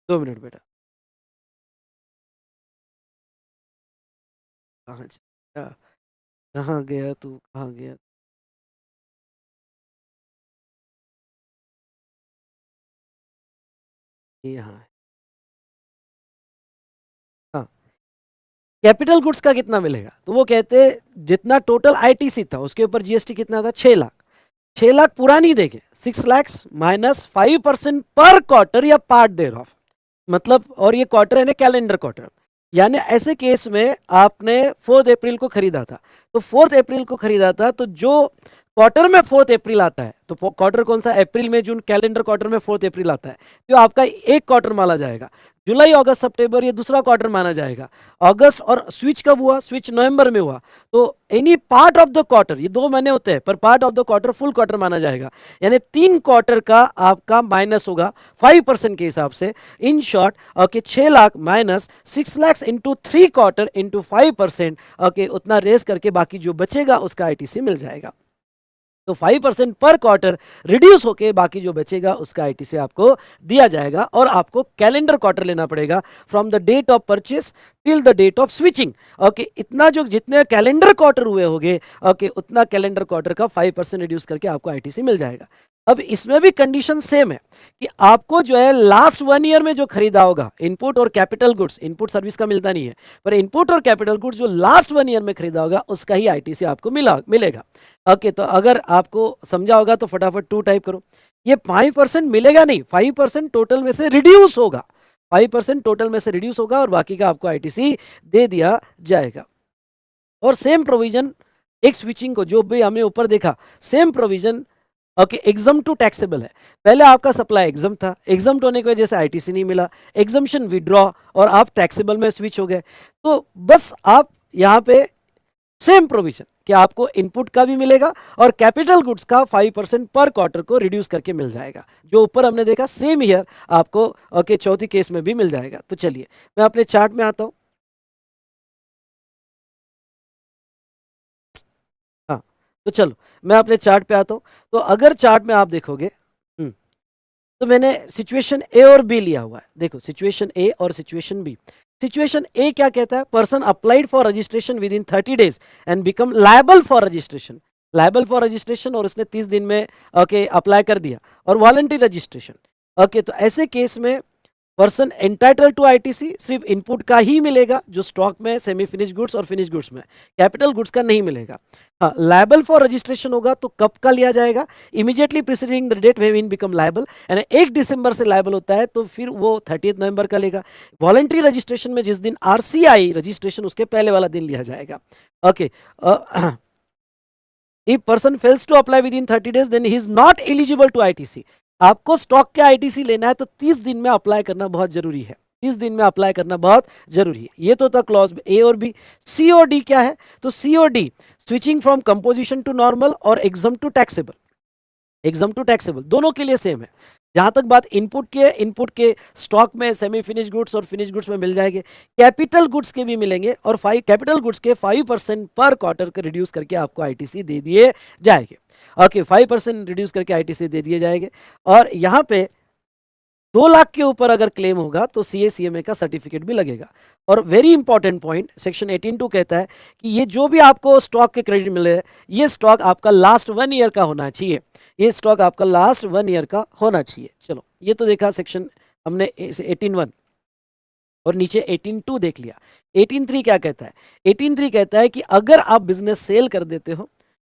2 मिनट बेटा, कहाँ कहाँ गया तू, कहाँ गया, ये यहाँ है, हाँ, कैपिटल गुड्स का कितना मिलेगा, तो वो कहते हैं जितना टोटल आईटीसी था उसके ऊपर जीएसटी कितना था, 6 लाख, 6 लाख पूरा नहीं देंगे, 6 lakhs माइनस 5% पर क्वार्टर या पार्ट देर ऑफ, मतलब, और ये क्वार्टर है ना, कैलेंडर क्वार्टर, यानी ऐसे केस में आपने 4 अप्रैल को खरीदा था, तो 4 अप्रैल को खरीदा था, तो जो क्वार्टर में 4 अप्रैल आता है, तो क्वार्टर कौन सा, अप्रैल में जून, कैलेंडर क्वार्टर में 4 अप्रैल आता है, तो आपका एक क्वार्टर माना जाएगा। जुलाई अगस्त सितंबर ये दूसरा क्वार्टर माना जाएगा। अगस्त, और स्विच कब हुआ, स्विच नवंबर में हुआ, तो any part of the quarter, ये 2 महीने होते हैं, पर part of the quarter full quarter माना जाएगा, यानी 3 क्वार्टर का आपका माइनस होगा 5% के हिसाब से। In short, okay, 6 lakh minus 6 lakhs into 3 quarter into 5%, okay, उतना रेस करके बाकी जो बचेगा उसका आईटीसी मिल जाएगा। तो 5% पर क्वार्टर रिड्यूस होके बाकी जो बचेगा उसका आईटीसी आपको दिया जाएगा, और आपको कैलेंडर क्वार्टर लेना पड़ेगा from the date of purchase till the date of switching. Okay, इतना जो जितने कैलेंडर क्वार्टर हुए होंगे, ओके, उतना कैलेंडर क्वार्टर का 5% रिड्यूस करके आपको आईटीसी मिल जाएगा। अब इसमें भी कंडीशन सेम है कि आपको जो है लास्ट 1 ईयर में जो खरीदा होगा इनपुट और कैपिटल गुड्स, इनपुट सर्विस का मिलता नहीं है, पर इनपुट और कैपिटल गुड्स जो लास्ट 1 ईयर में खरीदा होगा उसका ही आईटीसी आपको मिलेगा। ओके, तो अगर आपको समझा होगा तो फटाफट 2 टाइप करो। ये 5% मिलेगा नहीं, 5% टोटल में से रिड्यूस होगा, 5% टोटल में से रिड्यूस होगा और बाकी का आपको आईटीसी दे दिया जाएगा। और सेम प्रोविजन एक स्विचिंग को जो भी हमने ऊपर देखा, same provision okay exempt to taxable है। पहले आपका सप्लाई एग्जाम था, एग्जाम होने की वजह से आईटीसी नहीं मिला, एग्जाम्शन विड्रॉ और आप टैक्सेबल में स्विच हो गए। तो बस आप यहाँ पे सेम प्रोविजन कि आपको इनपुट का भी मिलेगा और कैपिटल गुड्स का 5% पर क्वार्टर को रिड्यूस करके मिल जाएगा। जो ऊपर हमने देखा सेम ईयर आपको ओके चौथी केस में भी मिल जाएगा। तो चलिए मैं अपने चार्ट में आता हूँ। हाँ, तो चलो मैं अपने चार्ट पे आता हूँ। तो अगर चार्ट में आप देखोगे तो मैंने सिचुएशन ए और बी लिया हुआ है। देखो सिचुएशन ए और सिचुएशन बी। सिचुएशन ए क्या कहता है, person applied for registration within 30 days and become liable for registration, liable for registration, और उसने 30 दिन में ओके अप्लाई कर दिया, और वॉलंटरी रजिस्ट्रेशन। ओके, तो ऐसे केस में पर्सन एंटाइटल टू आईटीसी सिर्फ इनपुट का ही मिलेगा जो स्टॉक में सेमी फिनिश गुड्स और फिनिश गुड्स में, कैपिटल गुड्स का नहीं मिलेगा। हाँ, लायबल फॉर रजिस्ट्रेशन होगा तो कब का लिया जाएगा, immediately preceding the date when become liable, यानी 1 दिसंबर से लायबल होता है तो फिर वो 30 नवंबर का लेगा। वॉलंटरी रजिस्ट्रेशन में जिस दिन आरसीआई रजिस्ट्रेशन उसके पहले वाला दिन लिया जाएगा। Okay, if person fails to apply within 30 days then he is not eligible to ITC. आपको स्टॉक के आईटीसी लेना है तो 30 दिन में अप्लाई करना बहुत जरूरी है, 30 दिन में अप्लाई करना बहुत जरूरी है। ये तो था क्लॉज ए और बी। सी और डी क्या है, तो सी और d switching from composition to normal और exempt to taxable, exempt to taxable दोनों के लिए सेम है। जहां तक बात इनपुट के स्टॉक में सेमी फिनिश गुड्स और फिनिश गुड्स में मिल जाएंगे, कैपिटल गुड्स के भी मिलेंगे, और कैपिटल गुड्स के 5% पर क्वार्टर के रिड्यूस करके आपको आईटीसी दे दिए जाएंगे। ओके, 5% रिड्यूस करके आईटीसी दे दिए जाएंगे। और यहाँ पे 2 लाख के ऊपर अगर क्लेम होगा तो सीएसीएमए का सर्टिफिकेट भी लगेगा। और वेरी इंपॉर्टेंट पॉइंट सेक्शन 18(2) कहता है कि ये जो भी आपको स्टॉक के क्रेडिट मिले, ये स्टॉक आपका लास्ट 1 ईयर का होना चाहिए, ये स्टॉक आपका लास्ट 1 ईयर का होना चाहिए। चलो ये तो देखा सेक्शन हमने 18(1) और नीचे 18(2) देख लिया। 18(3) क्या कहता है, 18(3) कहता है कि अगर आप बिजनेस सेल कर देते हो,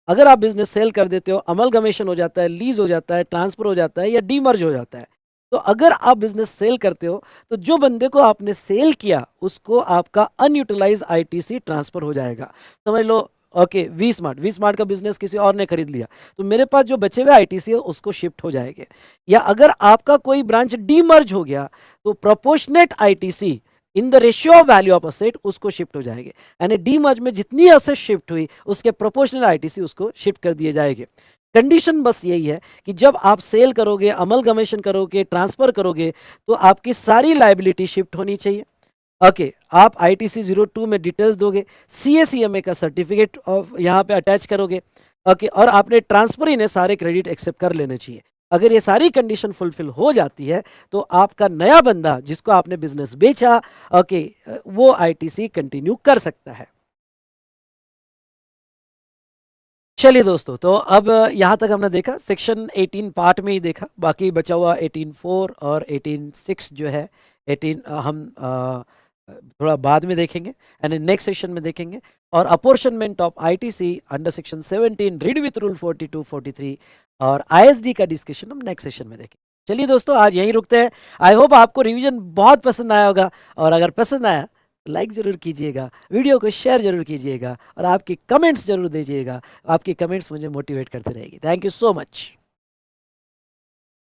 अगर आप बिजनेस सेल कर देते हो, अमलगमेशन हो जाता है, लीज हो जाता है, ट्रांसफर हो जाता है या डीमर्ज हो जाता है, तो अगर आप बिजनेस सेल करते हो तो जो बंदे को आपने सेल किया उसको आपका अनयूटिलाइज आईटीसी ट्रांसफर हो जाएगा। समझ लो ओके, वी स्मार्ट का बिजनेस किसी और ने खरीद लिया तो मेरे पास जो बचे हुए आईटीसी है उसको शिफ्ट हो जाएंगे। या अगर आपका कोई ब्रांच डीमर्ज हो गया तो proportionate ITC in the ratio of value of asset उसको शिफ्ट हो जाएंगे, यानी डीमर्ज में जितनी असेट शिफ्ट हुई उसके प्रोपोर्शनल आईटीसी उसको शिफ्ट कर दिए जाएंगे। कंडीशन बस यही है कि जब आप सेल करोगे, अमलगमेशन करोगे, ट्रांसफर करोगे तो आपकी सारी लायबिलिटी शिफ्ट होनी चाहिए। ओके, आप आईटीसी 02 में डिटेल्स दोगे, सीएसीएमए का सर्टिफिकेट यहाँ पे अटैच करोगे। ओके, और आपने ट्रांसफर इन्हें सारे क्रेडिट एक्सेप्ट कर लेने चाहिए। अगर ये सारी कंडीशन फुलफिल हो जाती है तो आपका नया बंदा जिसको आपने बिजनेस बेचा, ओके, वो आईटीसी कंटिन्यू कर सकता है। चलिए दोस्तों, तो अब यहाँ तक हमने देखा सेक्शन 18 पार्ट में ही देखा, बाकी बचा हुआ 18(4) और 18(6) जो है 18 हम थोड़ा बाद में देखेंगे, यानी नेक्स्ट सेशन में देखेंगे। और apportionment of ITC under section 17 read with rule 42, 43 और आईएसडी का डिस्कशन हम नेक्स्ट सेशन में देखेंगे। चलिए दोस्तों, आज यहीं रुकते हैं। आई होप आपको रिवीजन बहुत पसंद आया होगा, और अगर पसंद आया लाइक जरूर कीजिएगा, वीडियो को शेयर जरूर कीजिएगा, और आपके कमेंट्स जरूर दीजिएगा। आपके कमेंट्स मुझे मोटिवेट करते रहेगी। Thank you so much.